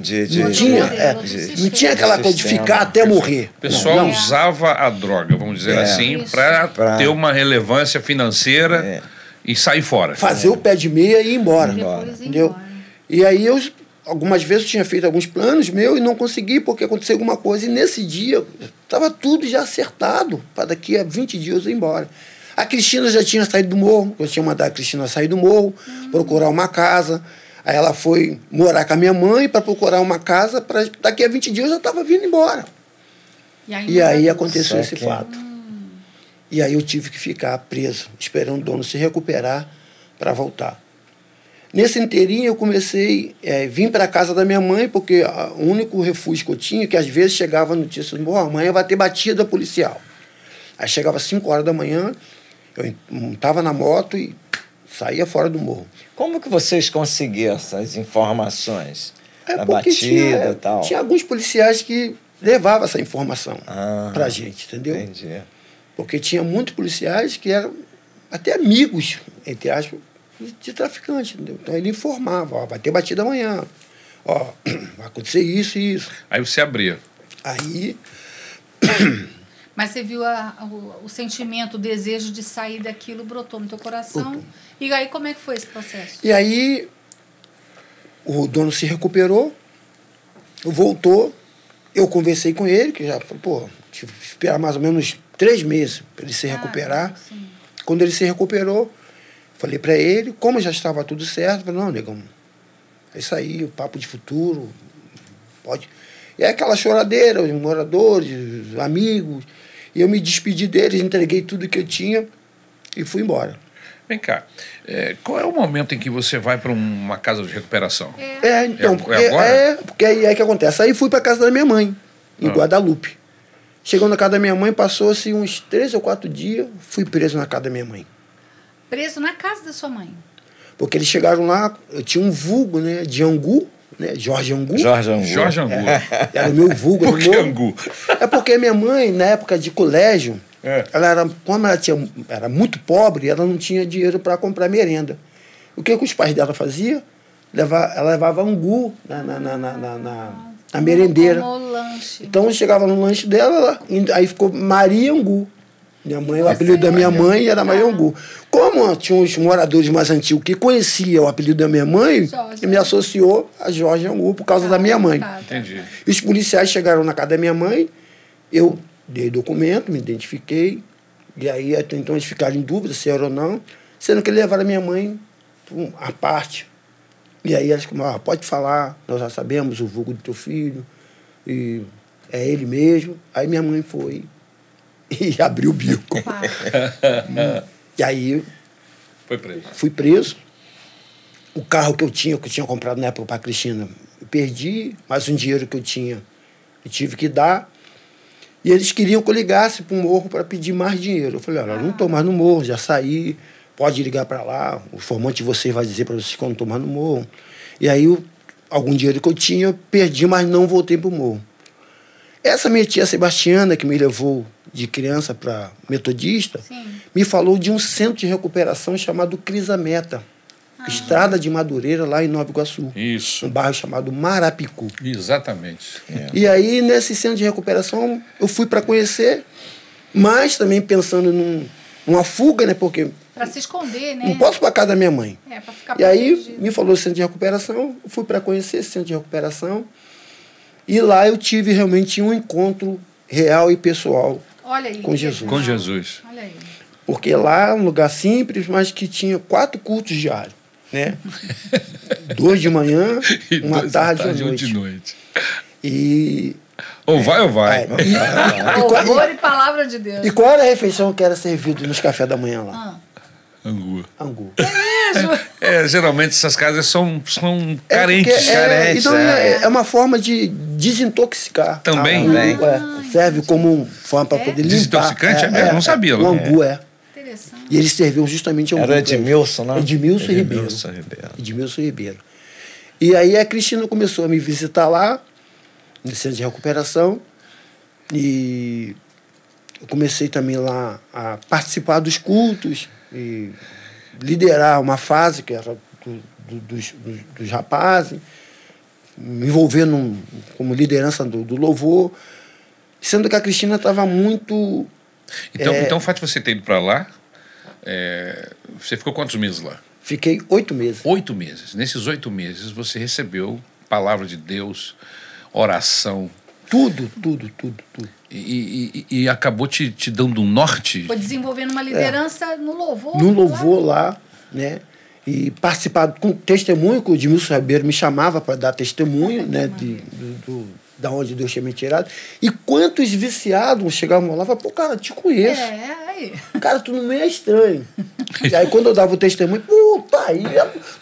Não tinha aquela coisa de ficar até morrer. O pessoal usava a droga, vamos dizer assim, para ter uma relevância financeira e sair fora. Fazer o pé de meia e ir embora. Entendeu? E aí algumas vezes eu tinha feito alguns planos meus e não consegui porque aconteceu alguma coisa. E nesse dia estava tudo já acertado para daqui a 20 dias eu ir embora. A Cristina já tinha saído do morro, eu tinha mandado a Cristina sair do morro, procurar uma casa. Aí ela foi morar com a minha mãe para procurar uma casa, daqui a 20 dias eu já estava vindo embora. E aí aconteceu esse fato. E aí eu tive que ficar preso, esperando o dono se recuperar para voltar. Nesse inteirinho eu comecei a vir para a casa da minha mãe, porque o único refúgio que eu tinha, que às vezes chegava a notícia, amanhã vai ter batida policial. Aí chegava às 5 horas da manhã, eu montava na moto e saía fora do morro. Como que vocês conseguiam essas informações? Da batida e tal? Tinha alguns policiais que levavam essa informação para a gente, entendeu? Entendi. Porque tinha muitos policiais que eram até amigos, entre aspas, de traficante, entendeu? Então ele informava, ó, vai ter batida amanhã, ó, vai acontecer isso e isso. Aí você abria. Aí... Mas você viu o sentimento, o desejo de sair daquilo brotou no teu coração. Brotou. E aí como é que foi esse processo? E aí o dono se recuperou, voltou, eu conversei com ele, que já falou, pô, tive que esperar mais ou menos 3 meses para ele se recuperar. Sim. Quando ele se recuperou, falei para ele, como já estava tudo certo, falei, não, negão, é isso aí, o papo de futuro, pode... E é aquela choradeira, os moradores, os amigos, e eu me despedi deles, entreguei tudo que eu tinha e fui embora. Vem cá, qual é o momento em que você vai para uma casa de recuperação? Então, agora? porque aí é que acontece. Aí fui para casa da minha mãe, em Guadalupe. Chegando na casa da minha mãe, passou-se uns 3 ou 4 dias, fui preso na casa da minha mãe. Preso na casa da sua mãe? Porque eles chegaram lá, eu tinha um vulgo, né, de Angu, né, Jorge Angu. Jorge Angu. Era o meu vulgo. Por que Angu? É porque minha mãe, na época de colégio, como ela era muito pobre, ela não tinha dinheiro para comprar merenda. O que os pais dela faziam? Ela levava angu na merendeira. Como lanche. Então eu chegava no lanche dela, aí ficou Maria Angu. Minha mãe, o apelido da minha mãe era Maria Angu. Como tinha uns moradores mais antigos que conheciam o apelido da minha mãe, me associou a Jorge Angu por causa da minha mãe. Entendi. E os policiais chegaram na casa da minha mãe, eu dei documento, me identifiquei, e aí até então eles ficaram em dúvida se era ou não, sendo que eles levaram a minha mãe à parte. E aí eles falaram, pode falar, nós já sabemos o vulgo do teu filho, e é ele mesmo. Aí minha mãe foi e abriu o bico. E aí fui preso. O carro que eu tinha comprado na época para a Cristina, eu perdi, mas um dinheiro que eu tinha, eu tive que dar. E eles queriam que eu ligasse para o morro para pedir mais dinheiro. Eu falei, olha, eu não estou mais no morro, já saí, pode ligar para lá, o informante de vocês vai dizer para vocês que eu não estou mais no morro. E aí, algum dinheiro que eu tinha, eu perdi, mas não voltei para o morro. Essa minha tia Sebastiana, que me levou de criança para metodista, me falou de um centro de recuperação chamado Crisameta, Estrada de Madureira, lá em Nova Iguaçu. Isso. Um bairro chamado Marapicu. Exatamente. E aí, nesse centro de recuperação, eu fui para conhecer, mas também pensando numa fuga, né? Porque para se esconder, né? não posso para casa da minha mãe. Para ficar e aí, protegido. me falou centro de recuperação, eu fui para conhecer esse centro de recuperação, e lá eu tive realmente um encontro real e pessoal com Jesus. Com Jesus. Olha aí. Porque lá é um lugar simples, mas que tinha 4 cultos diários, né? 2 de manhã, uma tarde e uma de noite. E... Ou vai ou vai. Louvor e palavra de Deus. E qual era a refeição que era servida nos cafés da manhã lá? Angu. Angu. Geralmente essas casas são carentes. Então é uma forma de desintoxicar. Também? Serve como uma forma para poder limpar. Desintoxicante? Eu não sabia. O angu Interessante. E eles serviam justamente angu. Era Edmilson, né? Edmilson Ribeiro. E aí a Cristina começou a me visitar lá, no centro de recuperação, e eu comecei também lá a participar dos cultos e liderar uma fase que era dos rapazes, me envolver como liderança do louvor, sendo que a Cristina estava muito... Então, o fato de você ter ido para lá, você ficou quantos meses lá? Fiquei 8 meses. 8 meses. Nesses 8 meses você recebeu palavra de Deus, oração. Tudo. E acabou te dando um norte? Foi desenvolvendo uma liderança no louvor. No louvor lá, né? E participar com testemunho, que o Edmilson Ribeiro me chamava para dar testemunho, né? da onde Deus tinha me tirado. E quantos viciados chegavam lá e falavam, pô, cara, te conheço. Aí. Cara, tu não é estranho. E aí, quando eu dava o testemunho, pô, tá aí,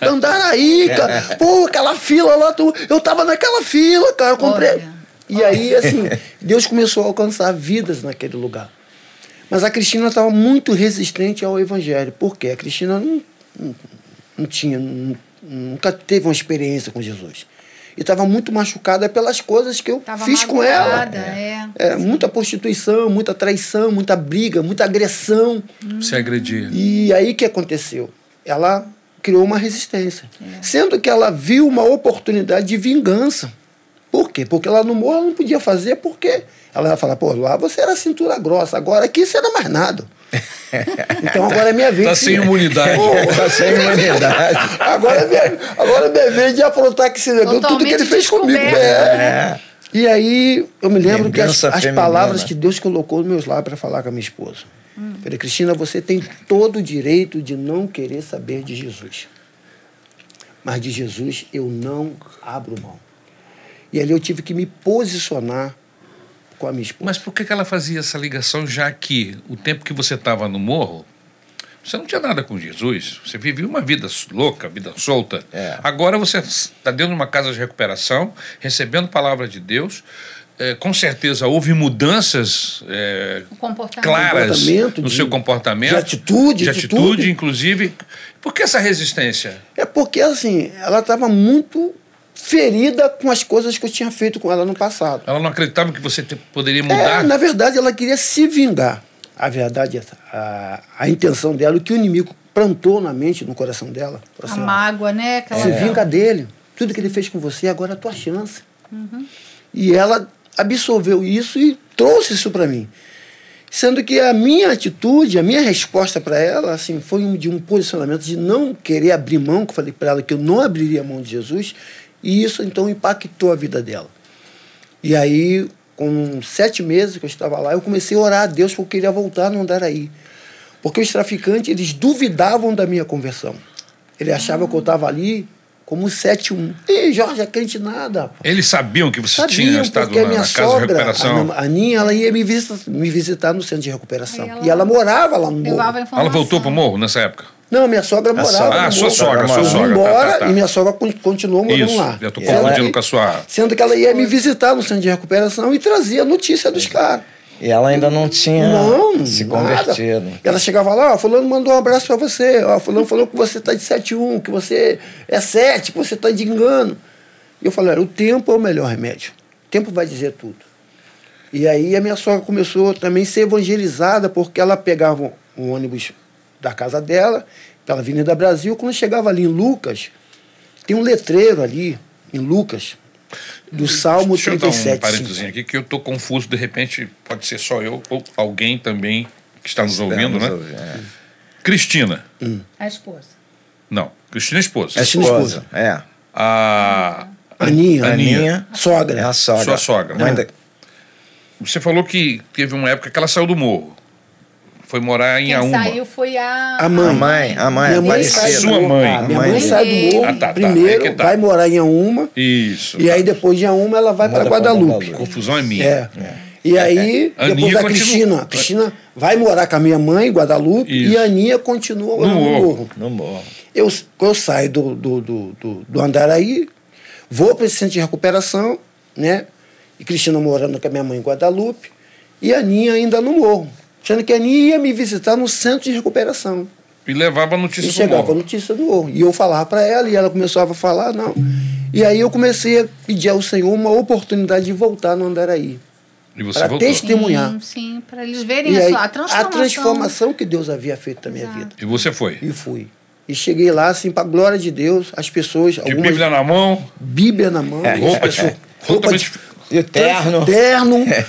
Andaraí, cara. Pô, aquela fila lá, eu tava naquela fila, cara, eu comprei. Olha. E aí, assim, Deus começou a alcançar vidas naquele lugar. Mas a Cristina estava muito resistente ao evangelho. Por quê? A Cristina nunca teve uma experiência com Jesus. E estava muito machucada pelas coisas que eu fiz com ela. Muita prostituição, muita traição, muita briga, muita agressão. Se agredir. E aí o que aconteceu? Ela criou uma resistência. Sendo que ela viu uma oportunidade de vingança. Por quê? Porque lá no morro ela não podia fazer, porque ela ia falar, pô, lá você era cintura grossa, agora aqui você era mais nada. Então agora é minha vez. Tá sem imunidade. Tá sem imunidade. Agora é minha vez de afrontar que esse negócio, tudo que ele fez comigo. E aí eu me lembro que as palavras que Deus colocou nos meus lábios para falar com a minha esposa. Falei, Cristina, você tem todo o direito de não querer saber de Jesus. Mas de Jesus eu não abro mão. E ali eu tive que me posicionar com a minha esposa. Mas por que ela fazia essa ligação, já que o tempo que você estava no morro, você não tinha nada com Jesus, você vivia uma vida louca, vida solta. Agora você está dentro de uma casa de recuperação, recebendo palavra de Deus, com certeza houve mudanças claras no seu comportamento. De atitude, inclusive. Por que essa resistência? É porque, assim, ela estava muito ferida com as coisas que eu tinha feito com ela no passado. Ela não acreditava que você poderia mudar? Na verdade, ela queria se vingar. A verdade é essa. A intenção dela, o que o inimigo plantou na mente, no coração dela. A mágoa, né? Se vinga dele. Tudo que ele fez com você, agora é a tua chance. E ela absorveu isso e trouxe isso para mim. Sendo que a minha atitude, a minha resposta para ela, assim, foi de um posicionamento de não querer abrir mão, que eu falei para ela que eu não abriria a mão de Jesus. E isso, então, impactou a vida dela. E aí, com 7 meses que eu estava lá, eu comecei a orar a Deus porque eu queria voltar no Andaraí. Porque os traficantes, eles duvidavam da minha conversão. Ele achava que eu estava ali como 7-1. Ei, Jorge, é crente nada. Eles sabiam que você tinha estado na casa de recuperação? A Aninha, ela ia me visitar no centro de recuperação. E ela morava lá no morro. Ela voltou para o morro nessa época? Não, minha sogra morava. Ah, sua sogra. Embora, e minha sogra continuou morando lá. Eu estou confundindo com a sua... Sendo que ela ia me visitar no centro de recuperação e trazia notícia dos caras. E ela ainda não tinha se convertido. Ela chegava lá, fulano mandou um abraço para você, fulano falou que você está de 7-1, que você é 7, que você está de engano. E eu falei, o tempo é o melhor remédio. O tempo vai dizer tudo. E aí a minha sogra começou também a ser evangelizada, porque ela pegava um ônibus da casa dela, pela Avenida Brasil, quando chegava ali em Lucas, tem um letreiro ali, em Lucas, do Salmo 37. Deixa eu dar um parênteses aqui, que eu estou confuso, de repente pode ser só eu ou alguém também que está nos ouvindo, né? Cristina. A esposa. Não, Cristina é esposa. A esposa, A Aninha, sogra. É a sogra. Sua sogra. Você falou que teve uma época que ela saiu do morro. Foi morar em Auma. Quem saiu foi a mãe. Minha mãe sai sua mãe. Minha mãe sai do morro primeiro, vai morar em Auma. Isso. E aí depois de Auma ela vai para Guadalupe. A confusão é minha. E aí, depois a Cristina vai morar com a minha mãe em Guadalupe. Isso. E a Aninha continua no morro. Eu saio do Andaraí, vou para esse centro de recuperação, né? E Cristina morando com a minha mãe em Guadalupe. E a Aninha ainda no morro. Sendo que a Aninha ia me visitar no centro de recuperação. E levava notícia do morro. E chegava a notícia do morro. E eu falava para ela, e ela começava a falar, não. E aí eu comecei a pedir ao Senhor uma oportunidade de voltar no Andaraí. E você para testemunhar. Sim, para eles verem a transformação que Deus havia feito na minha vida. E você foi? E fui. E cheguei lá, assim, para a glória de Deus, as pessoas... De Bíblia na mão? Bíblia na mão. Roupa de... E terno.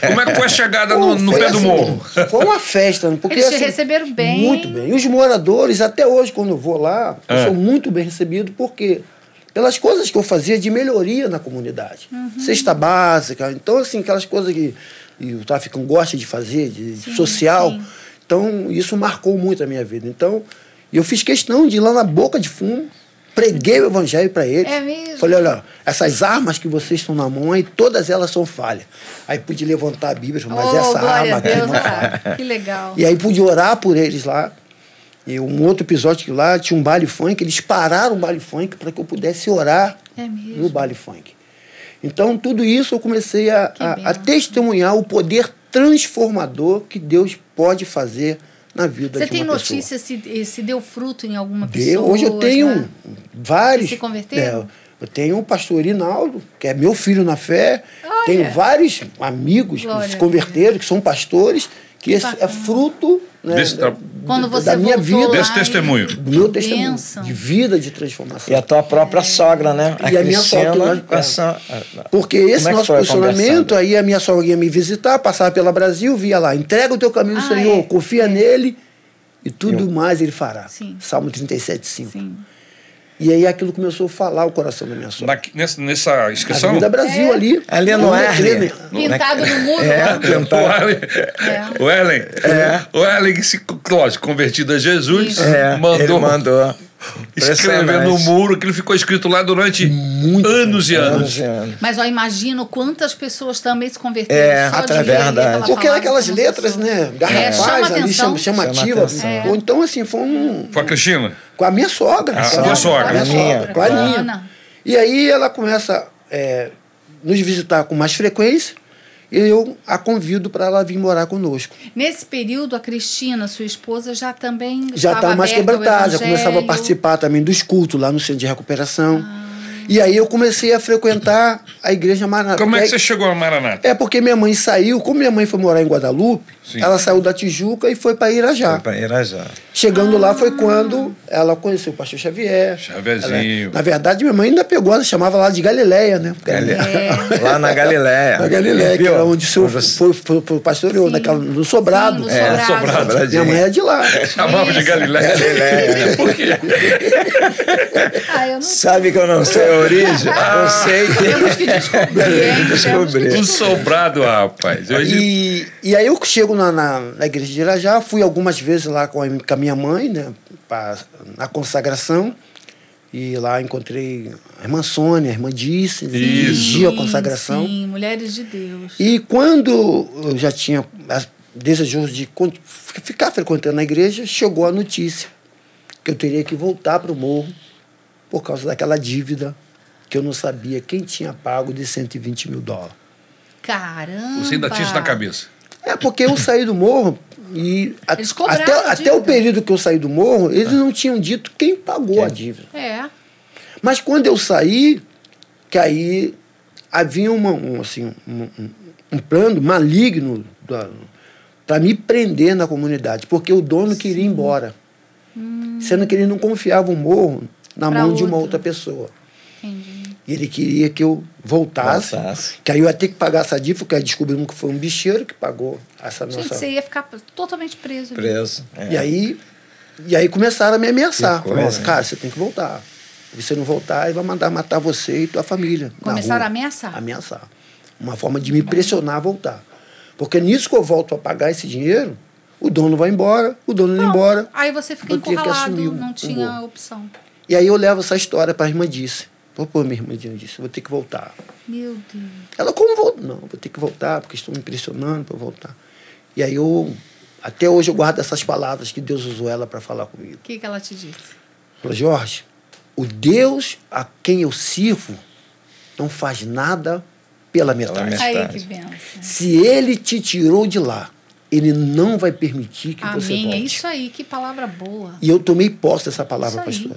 Como é que foi a chegada no pé do morro? Foi uma festa. Porque, eles te receberam bem. Muito bem. E os moradores, até hoje, quando eu vou lá, eu sou muito bem recebido, porque pelas coisas que eu fazia de melhoria na comunidade. Cesta básica. Então, assim, aquelas coisas que o traficante gosta de fazer, de social. Sim. Então, isso marcou muito a minha vida. Então, eu fiz questão de ir lá na boca de fumo, preguei o evangelho para eles. É mesmo? Falei, olha, essas armas que vocês estão na mão aí, todas elas são falhas. Aí pude levantar a Bíblia, mas essa glória arma a Deus, aqui não falha. que legal. E aí pude orar por eles lá. E um outro episódio que lá tinha um baile funk, eles pararam o baile funk para que eu pudesse orar no baile funk. Então, tudo isso eu comecei a testemunhar o poder transformador que Deus pode fazer na vida de uma pessoa. Você tem notícia se deu fruto em alguma Deu. pessoa? Hoje eu tenho vários. Que se converteram? Eu tenho o pastor Rinaldo, que é meu filho na fé. Tenho vários amigos que se converteram, que são pastores, que esse é fruto, né, da minha vida. Desse testemunho. Do meu testemunho. De vida, de transformação. E a tua própria sogra, né? E a minha sogra. Porque esse nosso posicionamento, aí a minha sogra ia me visitar, passava pela Brasil, via lá, entrega o teu caminho ao Senhor, confia nele e tudo mais ele fará. Sim. Salmo 37:5. Sim. E aí aquilo começou a falar o coração da minha sogra. Nessa inscrição? Avenida Brasil, ali. Ali no R. Pintado no muro. O Ellen, lógico, convertido a Jesus, ele mandou escrever no muro, aquilo ficou escrito lá durante anos e anos. Mas eu imagino quantas pessoas também se converteram só de ler. Porque eram aquelas letras, né? Garrafais ali, chamativas. Ou então, assim, foi Foi a Cristina? Com a minha sogra. A minha sogra. Com a minha. E aí ela começa a nos visitar com mais frequência. E eu a convido para ela vir morar conosco. Nesse período, a Cristina, sua esposa, já também já estava mais quebrantada, já começava a participar também dos cultos lá no centro de recuperação. E aí eu comecei a frequentar a igreja Maranata. Como é que você chegou a Maranata? É porque minha mãe saiu, como minha mãe foi morar em Guadalupe, ela saiu da Tijuca e foi para Irajá. Chegando lá foi quando ela conheceu o pastor Xavier. Xavierzinho. Na verdade, minha mãe ainda pegou, ela chamava lá de Galileia, né? Lá na Galileia. Na Galileia, que era onde o senhor foi pastoreou, no Sobrado. No Sobrado. Minha mãe é de lá. Chamava de Galileia. Por quê? Sabe que eu não sei a origem? Eu sei que... Temos que descobrir. Um Sobrado, rapaz. E aí eu chego na igreja de Irajá, fui algumas vezes lá com a minha mãe, né, na consagração, e lá encontrei a irmã Sônia, a irmã Dice, dirigia a consagração. Sim, mulheres de Deus. E quando eu já tinha desejoso de ficar frequentando a igreja, chegou a notícia que eu teria que voltar para o morro por causa daquela dívida que eu não sabia quem tinha pago de $120 mil. Caramba! Você ainda tinha isso na cabeça? É porque eu saí do morro e até o período que eu saí do morro, eles não tinham dito quem pagou a dívida. Mas quando eu saí, que aí havia um plano maligno para me prender na comunidade, porque o dono queria ir embora. Sendo que ele não confiava o morro na mão de uma outra pessoa. Entendi. E ele queria que eu voltasse. Que aí eu ia ter que pagar essa dívida, porque aí descobrimos que foi um bicheiro que pagou essa nossa... Gente, você ia ficar totalmente preso. E aí começaram a me ameaçar. Falaram, cara, você tem que voltar. Se você não voltar, ele vai mandar matar você e tua família. Começaram a ameaçar? Ameaçar. Uma forma de me pressionar a voltar. Porque nisso que eu volto a pagar esse dinheiro, o dono vai embora, o dono vai embora. Aí você fica encurralado, não tinha opção. E aí eu levo essa história para a irmã Dice. Minha irmã disse, vou ter que voltar. Meu Deus. Ela, como voltar? Não, vou ter que voltar, porque estão me pressionando para voltar. E aí até hoje eu guardo essas palavras que Deus usou ela para falar comigo. O que ela te disse? Falou, Jorge, o Deus a quem eu sirvo não faz nada pela metade. Aí que benção. Se ele te tirou de lá, ele não vai permitir que você volte. É isso aí, que palavra boa. E eu tomei posse dessa palavra, pastor.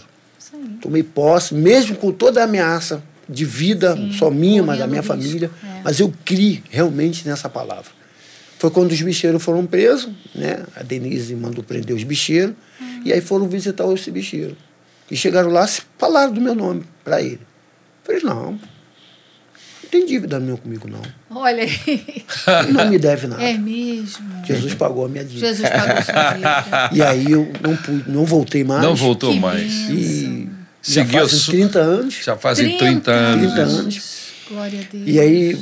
Tomei posse, mesmo com toda a ameaça de vida, só minha, mas da minha família. Mas eu criei realmente nessa palavra. Foi quando os bicheiros foram presos, né? A Denise mandou prender os bicheiros, e aí foram visitar esse bicheiro. E chegaram lá, falaram do meu nome para ele. Eu falei, não tem dívida nenhuma comigo, não. Olha aí. Ele não me deve nada. É mesmo. Jesus pagou a minha dívida. Jesus pagou a sua dívida. E aí eu não voltei mais. Não voltou mais. E já fazem 30 anos. Já fazem 30 anos. Glória a Deus. E aí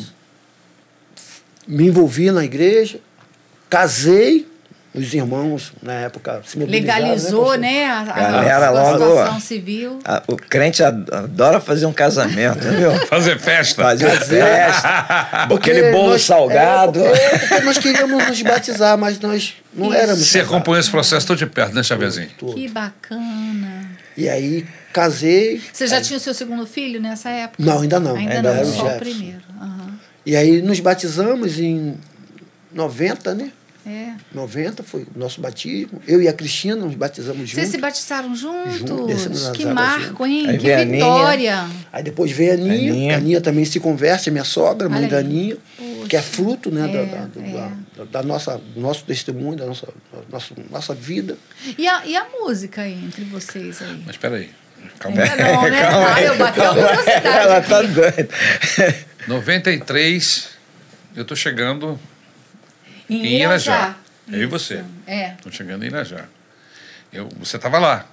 me envolvi na igreja, casei, os irmãos, na época, se mobilizaram. Legalizou, né? Galera, A logo- situação civil. O crente adora fazer um casamento, viu? Fazer festa. Fazer festa, aquele bolo salgado. Porque nós queríamos nos batizar, mas nós não éramos Você casados. acompanhou esse processo todo de perto, né, Xavierzinho? Que bacana. E aí, casei. Você já tinha o seu segundo filho nessa época? Não, ainda não. Ainda Ainda não, era o só o Jefferson. primeiro. Aham. E aí, nos batizamos em 90, né? É. 90 foi o nosso batismo. Eu e a Cristina nos batizamos Vocês juntos. se batizaram juntos? Juntos, descemos nas Que águas marco, hein? Aí Que veio a Aninha. vitória. Aí depois veio a Aninha. Aninha. A Aninha também se converte, é minha sogra, mãe Olha da aí. Aninha, Poxa. que é fruto, né, É, da nossa, do nosso testemunho, da nossa vida. E a música aí, entre vocês aí? Mas espera aí. Calma Ainda aí. não, né? Calma aí. Eu bati a curiosidade Ela aqui. tá doida. 93, eu tô chegando Em em Irajá. Eu e Isso. você. É. Tô chegando em Irajá. Você tava lá.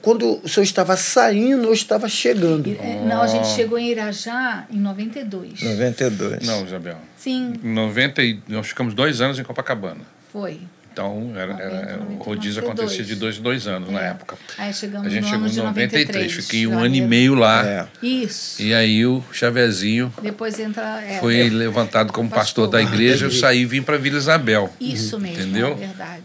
Quando o senhor estava saindo, eu estava chegando. Não, a gente chegou em Irajá em 92. 92. Não, Isabel. Sim, Em 90, nós ficamos 2 anos em Copacabana. foi. Então, o rodízio 92. acontecia de 2 em 2 anos na época. Aí chegamos A gente no chegou ano em de 93, fiquei um janeiro. ano e meio lá. É. Isso. E aí o Xavierzinho Depois entra... foi levantado como pastor da igreja, eu saí e vim para Vila Isabel. Isso mesmo, Entendeu? é verdade.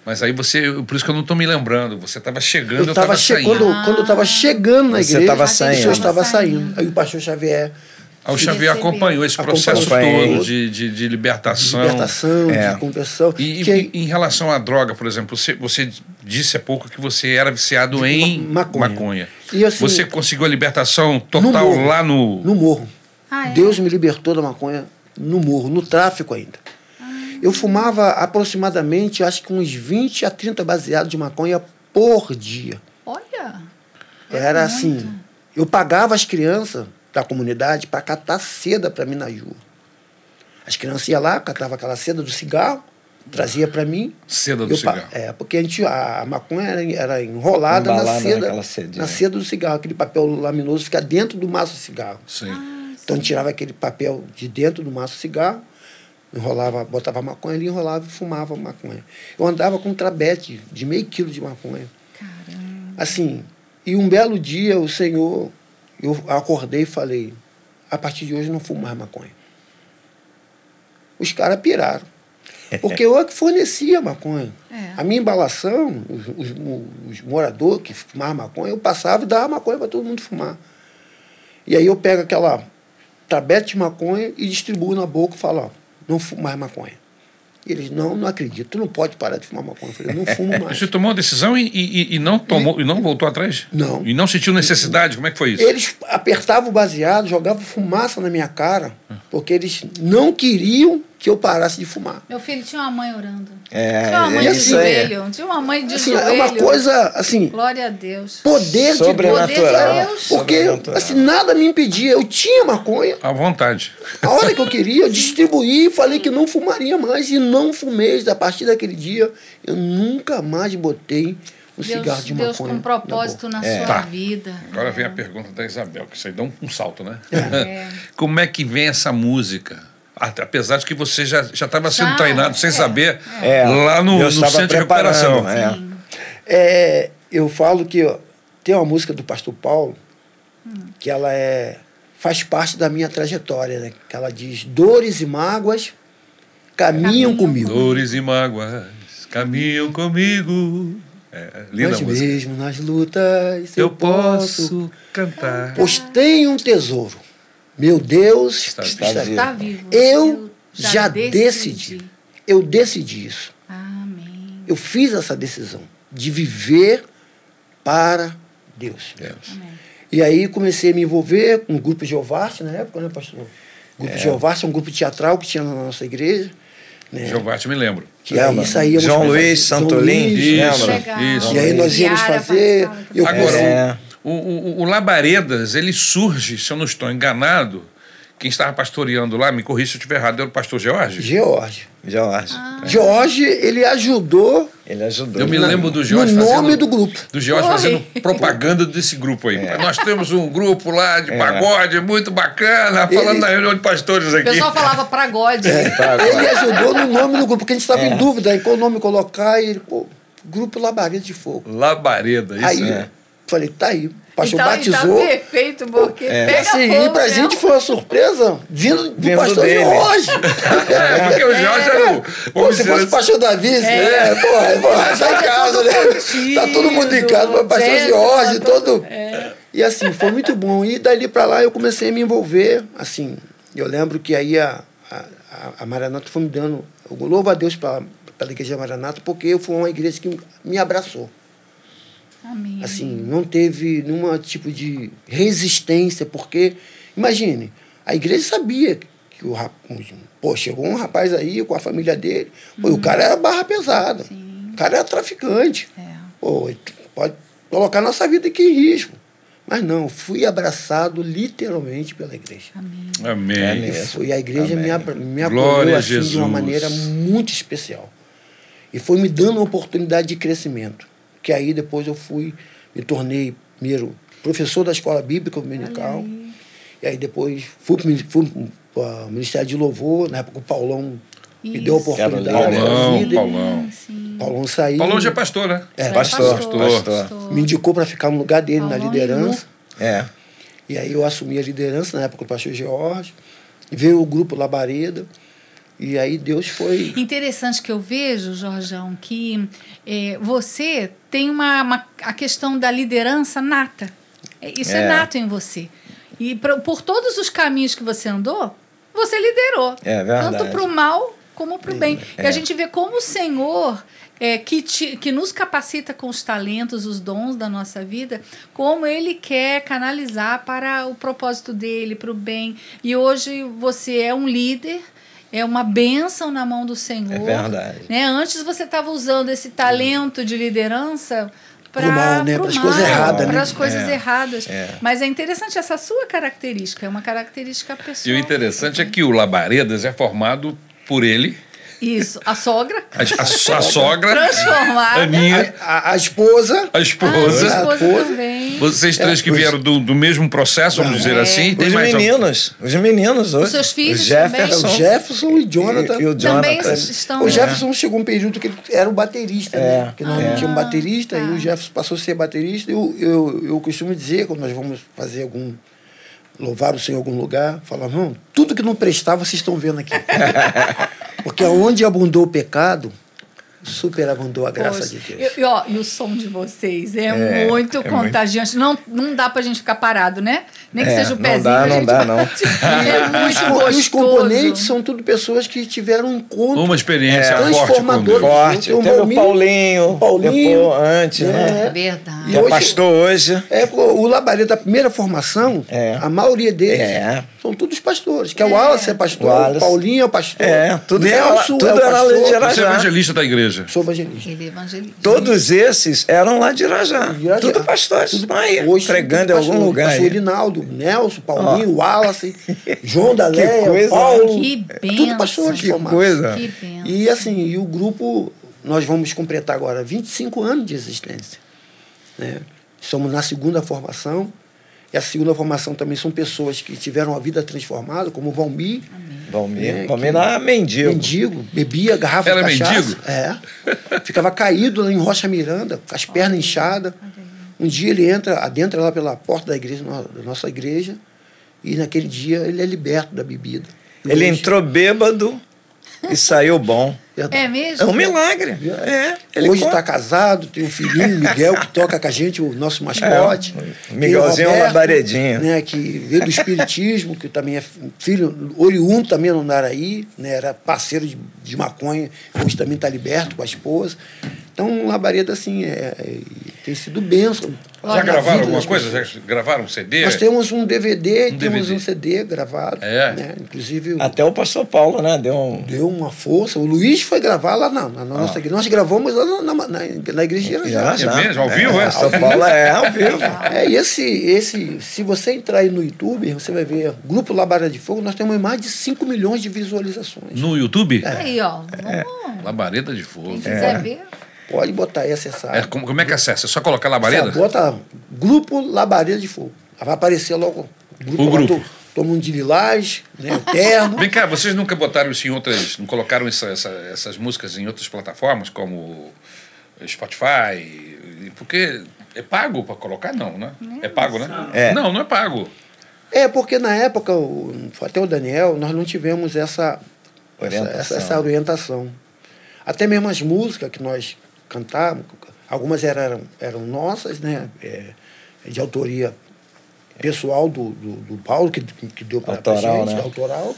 Mas aí você, por isso que eu não estou me lembrando, você estava chegando, eu estava estava saindo. Quando eu estava chegando na Você igreja, estava o senhor saindo. estava saindo. Aí o pastor Xavier, Aí o Xavier recebeu. acompanhou esse processo Acompanhei. todo de libertação. de libertação, É. de conversão. E que em relação à droga, por exemplo, você disse há pouco que você era viciado em maconha. E assim, Você conseguiu a libertação no total morro. lá no... No morro. Ah, é? Deus me libertou da maconha no morro, no tráfico ainda. Eu fumava aproximadamente, acho que uns 20 a 30 baseados de maconha por dia. Olha. Era muito. assim, eu pagava as crianças da comunidade para catar seda para mim na rua. As crianças iam lá, catavam aquela seda do cigarro, trazia para mim. Seda do cigarro. Porque a maconha era enrolada Embalada naquela sedinha. na seda do cigarro. Aquele papel laminoso fica dentro do maço de cigarro. Sim. Então tirava aquele papel de dentro do maço de cigarro, enrolava, botava a maconha ali, enrolava e fumava maconha. Eu andava com um trabete de meio quilo de maconha. Caramba. Assim, e um belo dia o Senhor, eu acordei e falei, a partir de hoje eu não fumo mais maconha. Os caras piraram. Porque eu é que fornecia maconha. É. A minha embalação, os moradores que fumavam maconha, eu passava e dava maconha para todo mundo fumar. E aí eu pego aquela tabete de maconha e distribuo na boca e falo, ó, não fumo mais maconha. E eles, não acredito, tu não pode parar de fumar maconha. Eu falei, não fumo mais. Você tomou a decisão e não tomou e não voltou atrás? Não. E não sentiu necessidade? Como é que foi isso? Eles apertavam o baseado, jogavam fumaça na minha cara, porque eles não queriam que eu parasse de fumar. Meu filho tinha uma mãe orando. É, Tinha uma mãe é de isso aí. joelho. Tinha uma mãe de Assim, joelho. é uma coisa, assim, Glória a Deus. poder Sobrenatural. de Deus. Porque, Sobrenatural. assim, nada me impedia. Eu tinha maconha. À vontade. A hora que eu queria, eu distribuí e falei que não fumaria mais. E não fumei. A partir daquele dia, eu nunca mais botei um cigarro de Deus maconha. com propósito na sua Tá. vida. Agora vem a pergunta da Isabel, que isso aí dá um salto, né? É. Como é que vem essa música? Apesar de que você já estava sendo Já, treinado sem saber É, lá no Deus estava centro de recuperação. preparando, é. Eu falo que ó, tem uma música do pastor Paulo que ela faz parte da minha trajetória, né? Que ela diz, dores e mágoas caminham comigo. Dores e mágoas caminham comigo. Linda Mas música. mesmo nas lutas Eu posso cantar. pois tenho um tesouro. Meu Deus Está está vivo. Está vivo. Eu já decidi. Eu decidi isso. Amém. Eu fiz essa decisão de viver para Deus. Amém. E aí comecei a me envolver com o grupo Jeová, na época, né, pastor? O grupo Jeová é um grupo teatral que tinha na nossa igreja. Né? Jeová, te me lembro. Que aí saíamos João pra- Luiz João Santolim, Luiz, lembra? Legal. Isso. E aí nós íamos Yara fazer. participava Agora, comecei- É. o Labaredas, ele surge, se eu não estou enganado, quem estava pastoreando lá, me corrija se eu estiver errado, era o pastor George? George. George, ele ajudou. ele ajudou. Eu me lembro do George No nome do grupo. Do George Foi. fazendo propaganda desse grupo aí. Nós temos um grupo lá de pagode muito bacana, falando na reunião de pastores O aqui. pessoal falava pra God. Ele ajudou no nome do grupo, porque a gente estava em dúvida em qual nome colocar. E ele, Grupo Labareda de Fogo. Labareda, isso Aí, falei, tá aí. O pastor Então, batizou. tá perfeito, porque pega Assim, fogo e pra mesmo. gente foi uma surpresa vindo do Vindo pastor dele. Jorge. porque o Jorge era o... Pô, se fosse o pastor Davi, porra, tá em casa, né? Tá todo mundo em casa, mas o pastor Jéssica, Jorge, tá todo. E assim, foi muito bom. E dali pra lá eu comecei a me envolver. Assim, eu lembro que aí a Maranata foi me dando. Eu louvo a Deus pela igreja Maranata, porque foi uma igreja que me abraçou. Amém. Assim, não teve nenhum tipo de resistência, porque, imagine, a igreja sabia que chegou um rapaz aí com a família dele, o cara era barra pesada, o cara era traficante, pode colocar nossa vida aqui em risco. Mas não, fui abraçado literalmente pela igreja. Amém. E a igreja me Glória apoiou a assim, de uma Jesus. maneira muito especial. E foi me dando uma oportunidade de crescimento. Que aí depois eu me tornei primeiro professor da escola bíblica dominical. E aí depois fui para o Ministério de Louvor, na época o Paulão me deu a oportunidade. Paulão saiu. Paulão já é pastor, né? Pastor. Me indicou para ficar no lugar dele, na liderança. É. E aí eu assumi a liderança, na época do pastor George. E veio o grupo Labareda. E aí Deus foi... Interessante que eu vejo, Jorjão, que você tem a questão da liderança nata. Isso é nato em você. E por todos os caminhos que você andou, você liderou. É verdade. Tanto para o mal como para o bem. E a gente vê como o Senhor... que nos capacita com os talentos, os dons da nossa vida, como Ele quer canalizar para o propósito dEle, para o bem. E hoje você é um líder, é uma bênção na mão do Senhor. É verdade. Né? Antes você estava usando esse talento de liderança para as coisas erradas, para né? as coisas erradas. Mas é interessante essa sua característica, é uma característica pessoal. E o interessante é que o Labaredas é formado por ele. Isso, a sogra. A sogra. Transformada. Aninha. A esposa. A esposa. A esposa também. Vocês três que vieram do mesmo processo, vamos dizer assim. Tem Os meninos hoje. Os seus filhos o Jefferson, também. O Jefferson e o Jonathan. E o Também Jonathan. estão... O Jefferson chegou um período que ele era o baterista, né? Que não tinha um baterista, e o Jefferson passou a ser baterista. Eu costumo dizer, quando nós vamos fazer louvar o Senhor em algum lugar, falar, não, tudo que não prestar, vocês estão vendo aqui. Porque onde abundou o pecado, superabundou a graça de Deus. E o som de vocês é muito contagiante. Não dá pra gente ficar parado, né? Nem que seja o pezinho. Não dá. É muito gostoso. E os componentes são tudo pessoas que tiveram um encontro Uma experiência transformadora. Forte. Teve o Paulinho. Depois, antes, né? É verdade. Que é pastor hoje. O Labareda, da primeira formação, a maioria deles são todos pastores. Que é o Wallace é pastor, o Paulinho é pastor. Tudo Nelson tudo é o era lá de pastor. Irajá. Você é evangelista da igreja. Sou evangelista. Ele é evangelista. Todos esses eram lá de Irajá. Tudo pastores. Hoje, pregando em algum lugar. Pastor Aí. Irinaldo, Nelson, Paulinho, Wallace, João da Que Leia, coisa, Paulo. Que bênção. Tudo pastores Que formados. coisa. Que bênção. E assim, e o grupo, nós vamos completar agora 25 anos de existência. Né? Somos na segunda formação. E a segunda formação também são pessoas que tiveram a vida transformada, como o Valmir. Valmir era mendigo. Mendigo, bebia garrafa Era de cachaça. mendigo? Ficava caído lá em Rocha Miranda, com as pernas inchadas. Um dia ele adentra lá pela porta da igreja, da nossa igreja, e naquele dia ele é liberto da bebida. Ele entrou bêbado e saiu bom. É mesmo? É um milagre. Ele Hoje está casado, tem um filhinho, Miguel, que toca com a gente, o nosso mascote. O Miguelzinho é um labaredinho. Né, que veio do espiritismo, que também é filho, oriundo também no Naraí, né, era parceiro de maconha, hoje também está liberto com a esposa. Então, Labareda, assim, tem sido bênção Já gravaram vida alguma das coisa? pessoas. Já gravaram um CD? Nós temos um DVD, Um temos DVD. um CD gravado. É. Né? Inclusive, Até o pastor Paulo, né? deu uma força. O Luiz foi gravar lá na nossa igreja. Nós gravamos lá na igreja de Irajá. Já. É mesmo? Ao vivo, é? Pastor Paulo é ao vivo. E se você entrar aí no YouTube, você vai ver Grupo Labareda de Fogo, nós temos mais de 5 milhões de visualizações. No YouTube? Aí, ó. Labareda de Fogo. Quem quiser ver. Pode botar aí, acessar. Como é que acessa? É só colocar Você Labareda? bota Grupo Labareda de Fogo. Vai aparecer logo O grupo. Todo mundo de lilás, né, terno. Vem cá, vocês nunca botaram isso em outras... Não colocaram essas músicas em outras plataformas, como Spotify? Porque é pago para colocar? Não, né? É pago, né? É. Não é pago. Porque na época, até o Daniel, nós não tivemos essa orientação. Até mesmo as músicas que nós cantávamos, algumas eram nossas, né? De autoria pessoal do Paulo, que deu para a gente, né? autoral.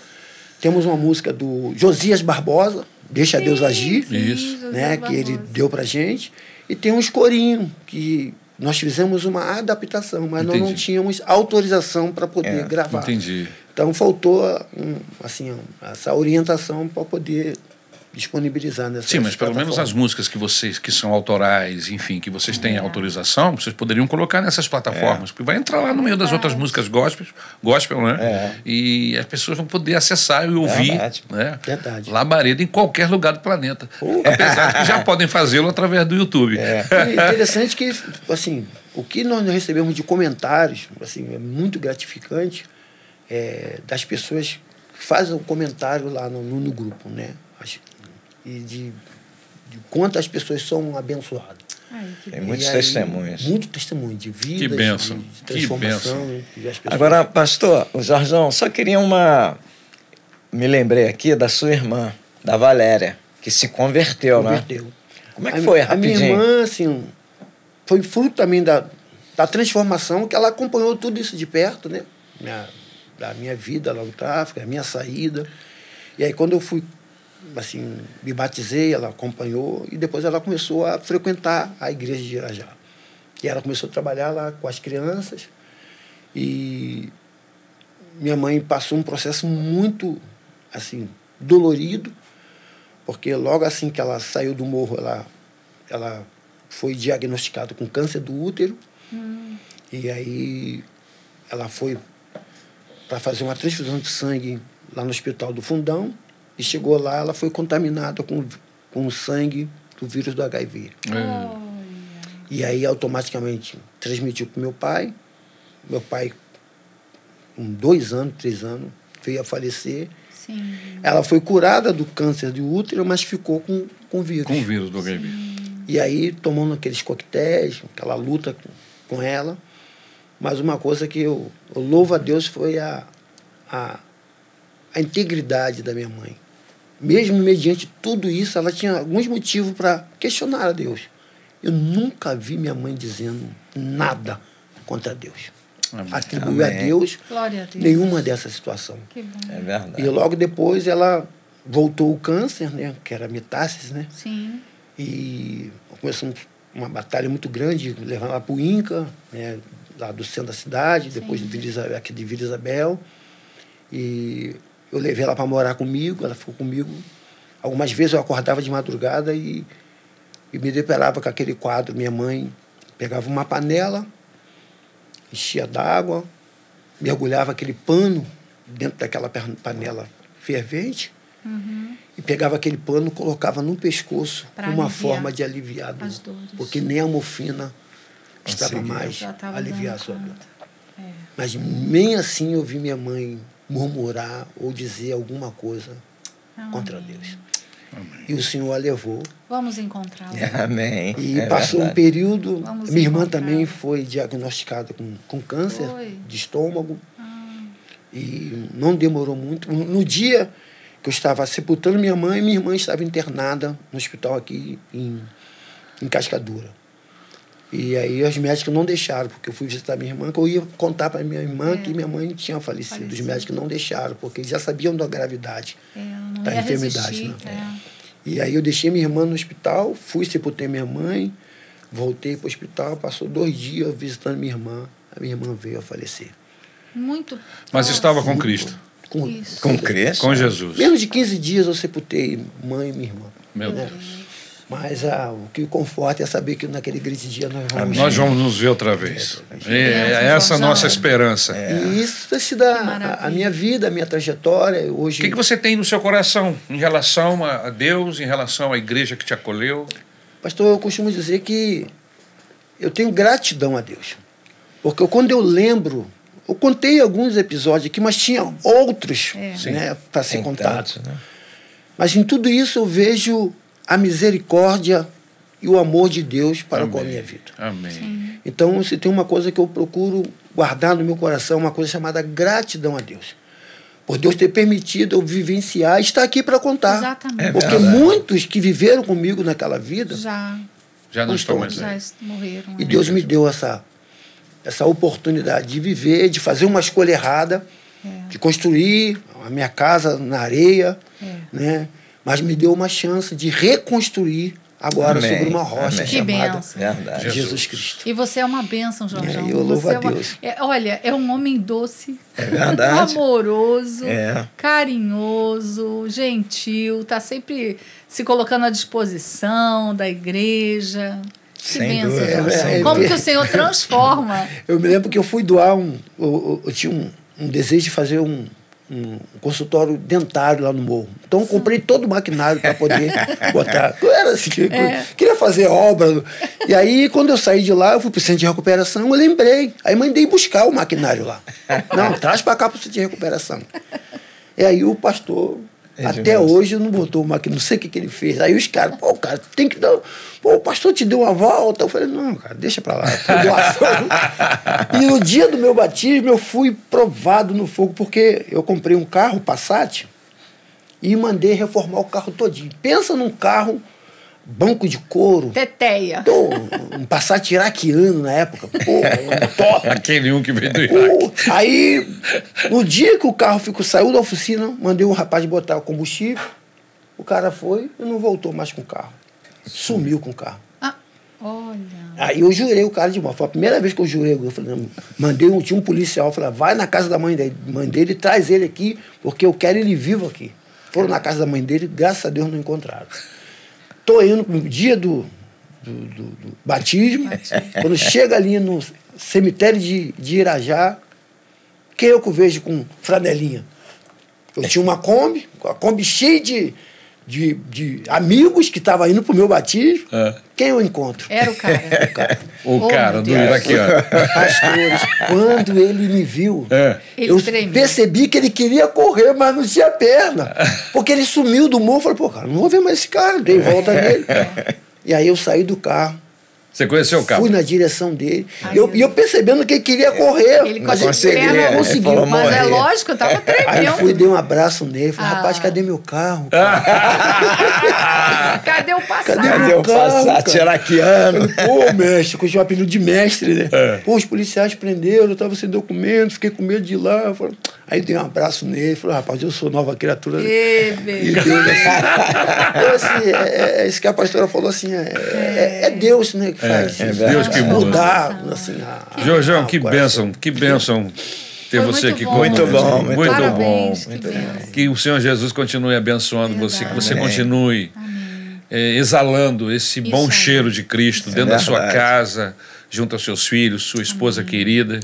Temos uma música do Josias Barbosa, Deixa Deus Agir, Isso. né? Que ele deu para a gente. E tem uns corinhos que nós fizemos uma adaptação, mas nós não tínhamos autorização para poder gravar. Entendi. Então faltou essa orientação para poder disponibilizar nessa. Sim, mas pelo menos as músicas que vocês, que são autorais, enfim, que vocês têm autorização, vocês poderiam colocar nessas plataformas, porque vai entrar lá no meio das outras músicas gospel, né? E as pessoas vão poder acessar e ouvir, né? Verdade. Labareda em qualquer lugar do planeta. Apesar de que já podem fazê-lo através do YouTube. E interessante que, assim, o que nós recebemos de comentários, assim, é muito gratificante, das pessoas que fazem o comentário lá no grupo, né? E de quantas pessoas são abençoadas. Tem muitos testemunhos. Muito testemunho de vida, Que bênção. de transformação. E as pessoas... Agora, pastor, o Jorjão, só queria me lembrei aqui da sua irmã, da Valéria, que se converteu, né? Como é que foi, rapidinho? A minha irmã, assim, foi fruto também da transformação, que ela acompanhou tudo isso de perto, né? Da minha vida lá no tráfico, a minha saída. E aí, quando eu fui, assim, me batizei, ela acompanhou, e depois ela começou a frequentar a igreja de Irajá. E ela começou a trabalhar lá com as crianças, e minha mãe passou um processo muito, assim, dolorido, porque logo assim que ela saiu do morro, ela foi diagnosticada com câncer do útero, e aí ela foi para fazer uma transfusão de sangue lá no Hospital do Fundão, e chegou lá, ela foi contaminada com o sangue do vírus do HIV. E aí, automaticamente, transmitiu para o meu pai. Meu pai, com 2 anos, 3 anos, veio a falecer. Sim. Ela foi curada do câncer de útero, mas ficou com o vírus. Com o vírus do HIV. E aí, tomando aqueles coquetéis, aquela luta com ela. Mas uma coisa que eu louvo a Deus foi a integridade da minha mãe. Mesmo mediante tudo isso, ela tinha alguns motivos para questionar a Deus. Eu nunca vi minha mãe dizendo nada contra Deus. Atribuiu a Deus, Glória a Deus. nenhuma dessa situação. Que bom. É verdade. E logo depois ela voltou o câncer, né, que era metástase, né? Sim. E começou uma batalha muito grande, levando ela para o INCA, né, lá do centro da cidade, depois aqui de Vila Isabel. E eu levei ela para morar comigo, ela ficou comigo. Algumas vezes eu acordava de madrugada e me deparava com aquele quadro. Minha mãe pegava uma panela, enchia d'água, mergulhava aquele pano dentro daquela panela fervente, e pegava aquele pano, colocava no pescoço, Pra uma aliviar forma de aliviar a dor. as dores. Porque nem a morfina estava Conseguia. mais Já estava aliviar a dando sua dor. conta. Mas nem assim eu vi minha mãe murmurar ou dizer alguma coisa contra Deus. E o Senhor a levou. Vamos encontrá-la. Amém. E É passou verdade. um período. Vamos Minha irmã encontrá-la. também foi diagnosticada com câncer Foi? de estômago. E não demorou muito. No dia que eu estava sepultando minha irmã estava internada no hospital aqui em Cascadura. E aí os médicos não deixaram, porque eu fui visitar minha irmã, que eu ia contar para minha irmã que minha mãe tinha falecido. Os médicos não deixaram, porque eles já sabiam da gravidade Não da ia enfermidade. resistir. Né? E aí eu deixei minha irmã no hospital, fui sepultei minha mãe. Voltei para o hospital, passou 2 dias visitando minha irmã. A minha irmã veio a falecer. Muito. Mas estava com Cristo, Isso. Com Cristo? com Jesus. Menos de 15 dias eu sepultei mãe e minha irmã. Meu né? Deus. Mas o que conforta é saber que naquele grande dia Nós vamos nos ver outra vez. É essa a nossa esperança. E isso tem sido a minha vida, a minha trajetória. Hoje... O que você tem no seu coração em relação a Deus, em relação à igreja que te acolheu? Pastor, eu costumo dizer que eu tenho gratidão a Deus. Porque quando eu lembro, eu contei alguns episódios aqui, mas tinha outros né, para ser contados. Né? Mas em tudo isso eu vejo a misericórdia e o amor de Deus para com a minha vida. Amém. Sim. Então, se tem uma coisa que eu procuro guardar no meu coração, uma coisa chamada gratidão a Deus. Por Deus ter permitido eu vivenciar e estar aqui para contar. Exatamente. Porque muitos que viveram comigo naquela vida Já não estou mais aí. morreram. e Deus me deu essa oportunidade de viver, de fazer uma escolha errada, de construir a minha casa na areia, né? Mas me deu uma chance de reconstruir agora sobre uma rocha Que chamada bênção. Verdade. Jesus Cristo. E você é uma bênção, Jorjão. Eu louvo Você a Deus. Olha, é um homem doce, É verdade. amoroso, É. carinhoso, gentil, está sempre se colocando à disposição da igreja. Que Sem bênção, dúvida, Jorjão. sem Como dúvida. que o Senhor transforma. Eu me lembro que eu fui doar eu tinha um desejo de fazer um consultório dentário lá no morro. Então eu comprei todo o maquinário para poder botar. Eu era assim, queria fazer obra. E aí, quando eu saí de lá, eu fui para o centro de recuperação, eu lembrei. Aí mandei buscar o maquinário lá. Não, traz para cá para o centro de recuperação. E aí o pastor, até hoje, não botou o maquinário, não sei o que ele fez. Aí os caras, cara, tem que dar. O pastor te deu uma volta. Eu falei, não, cara, deixa para lá. Foi doação. E no dia do meu batismo, eu fui provado no fogo, porque eu comprei um carro, Passat, e mandei reformar o carro todinho. Pensa num carro, banco de couro. Teteia. Um Passat iraquiano na época. Pô, top. Aquele que veio do Iraque. Aí, no dia que o carro saiu da oficina, mandei um rapaz botar o combustível. O cara foi e não voltou mais com o carro. Sumiu com o carro. Olha. Aí eu jurei o cara de mal. Foi a primeira vez que eu jurei. Eu falei, não, tinha um policial. Eu falei, vai na casa da mãe dele, traz ele aqui, porque eu quero ele vivo aqui. Foram na casa da mãe dele, graças a Deus não encontraram. Tô indo no dia do batismo. Quando chega ali no cemitério de Irajá, quem eu que eu vejo com franelinha? Eu tinha uma Kombi, a Kombi cheia de amigos que estavam indo pro meu batismo. Quem eu encontro? Era o cara. O cara do iraquiano. Pastores, quando ele me viu, Ele tremeu. percebi que ele queria correr, mas não tinha perna. Porque ele sumiu do morro. Falei, pô, cara, não vou ver mais esse cara. Dei volta nele. E aí eu saí do carro. Você conheceu o carro? Fui na direção dele. E eu percebendo que ele queria correr. Ele mas conseguia, ele não conseguiu. falou, Mas é morrer. lógico, eu tava Aí eu fui, tremendo. dei um abraço nele. Falei, rapaz, cadê meu carro? Cadê o passado? Cadê o Passat iraquiano? Pô, mestre, com o apelido de mestre, né? Pô, os policiais prenderam, eu estava sem documento, fiquei com medo de ir lá. Aí dei um abraço nele, falei, rapaz, eu sou nova criatura. Ê, E beijo. Deus, então, assim, é isso que a pastora falou, assim, é Deus, né, que faz isso. Deus que muda. mudar, assim, Jorjão, que coração. bênção ter Foi você muito aqui bom. conosco. Muito bom, muito Parabéns, bom. que bênção. Que o Senhor Jesus continue abençoando você, que você continue exalando esse bom aí. cheiro de Cristo dentro da sua verdade. casa, junto aos seus filhos, sua esposa querida,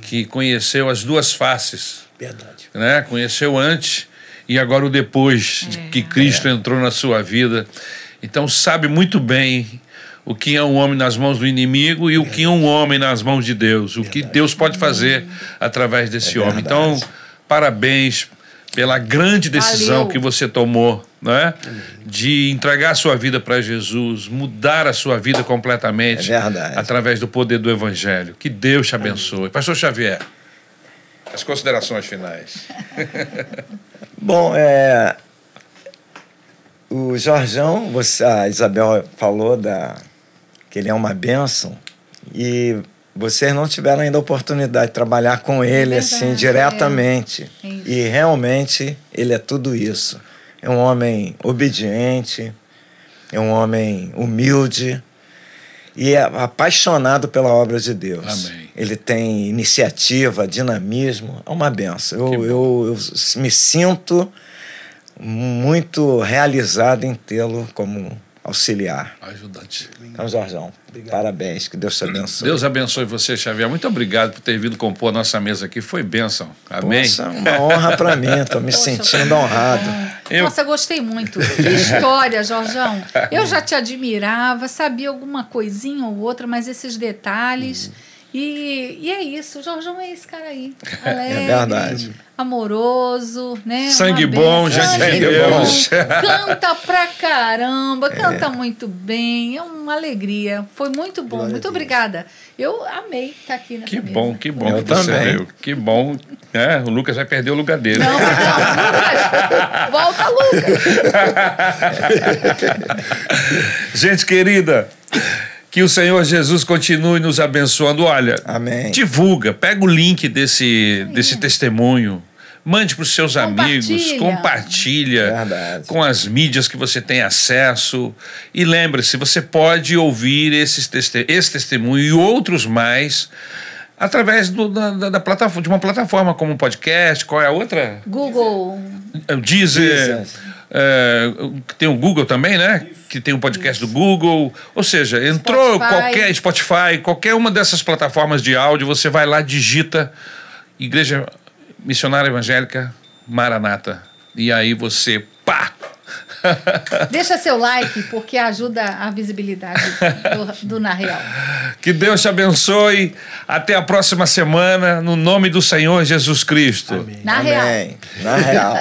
que conheceu as duas faces, Verdade. né? Conheceu antes e agora o depois de que Cristo entrou na sua vida. Então sabe muito bem o que é um homem nas mãos do inimigo e o que é um homem nas mãos de Deus, o que Deus pode fazer através desse homem. Então, parabéns pela grande decisão Valeu. que você tomou, né? De entregar a sua vida para Jesus, mudar a sua vida completamente É verdade. através do poder do Evangelho. Que Deus te abençoe. Pastor Xavier, as considerações finais. Bom, o Jorjão, a Isabel falou que ele é uma bênção e vocês não tiveram ainda a oportunidade de trabalhar com ele verdade, assim diretamente. É isso. E realmente ele é tudo isso. É um homem obediente, é um homem humilde e é apaixonado pela obra de Deus. Amém. Ele tem iniciativa, dinamismo, é uma benção. Eu me sinto muito realizado em tê-lo como auxiliar. Ajudante. Então, Jorjão, parabéns, que Deus te abençoe. Deus abençoe você, Xavier. Muito obrigado por ter vindo compor a nossa mesa aqui. Foi bênção. Amém? Poxa, uma honra para mim, estou me sentindo honrado. Nossa, gostei muito. Que história, Jorjão. Eu já te admirava, sabia alguma coisinha ou outra, mas esses detalhes... E é isso, o Jorjão é esse cara aí. Alegre, verdade. amoroso, né? Sangue bom, gente de Deus. Canta pra caramba, canta muito bem, é uma alegria. Foi muito bom, Glória muito a Deus. obrigada. Eu amei estar aqui nessa mesa. Que bom Eu que você também. veio. Que bom. É, o Lucas vai perder o lugar dele. Não, Lucas, volta, Lucas. Gente querida, que o Senhor Jesus continue nos abençoando. Olha, Amém. divulga, pega o link desse testemunho, mande para os seus amigos, compartilha Verdade. com as mídias que você tem acesso. E lembre-se, você pode ouvir esse testemunho e outros mais através da plataforma, de uma plataforma como um podcast. Qual é a outra? Google. Deezer. Tem o Google também, né? Que tem um podcast do Google. Ou seja, entrou Spotify, qualquer uma dessas plataformas de áudio, você vai lá, digita Igreja Missionária Evangélica Maranata. E aí você, pá! Deixa seu like, porque ajuda a visibilidade do Na Real. Que Deus te abençoe. Até a próxima semana, no nome do Senhor Jesus Cristo. Amém. Na Real. Amém. Na real.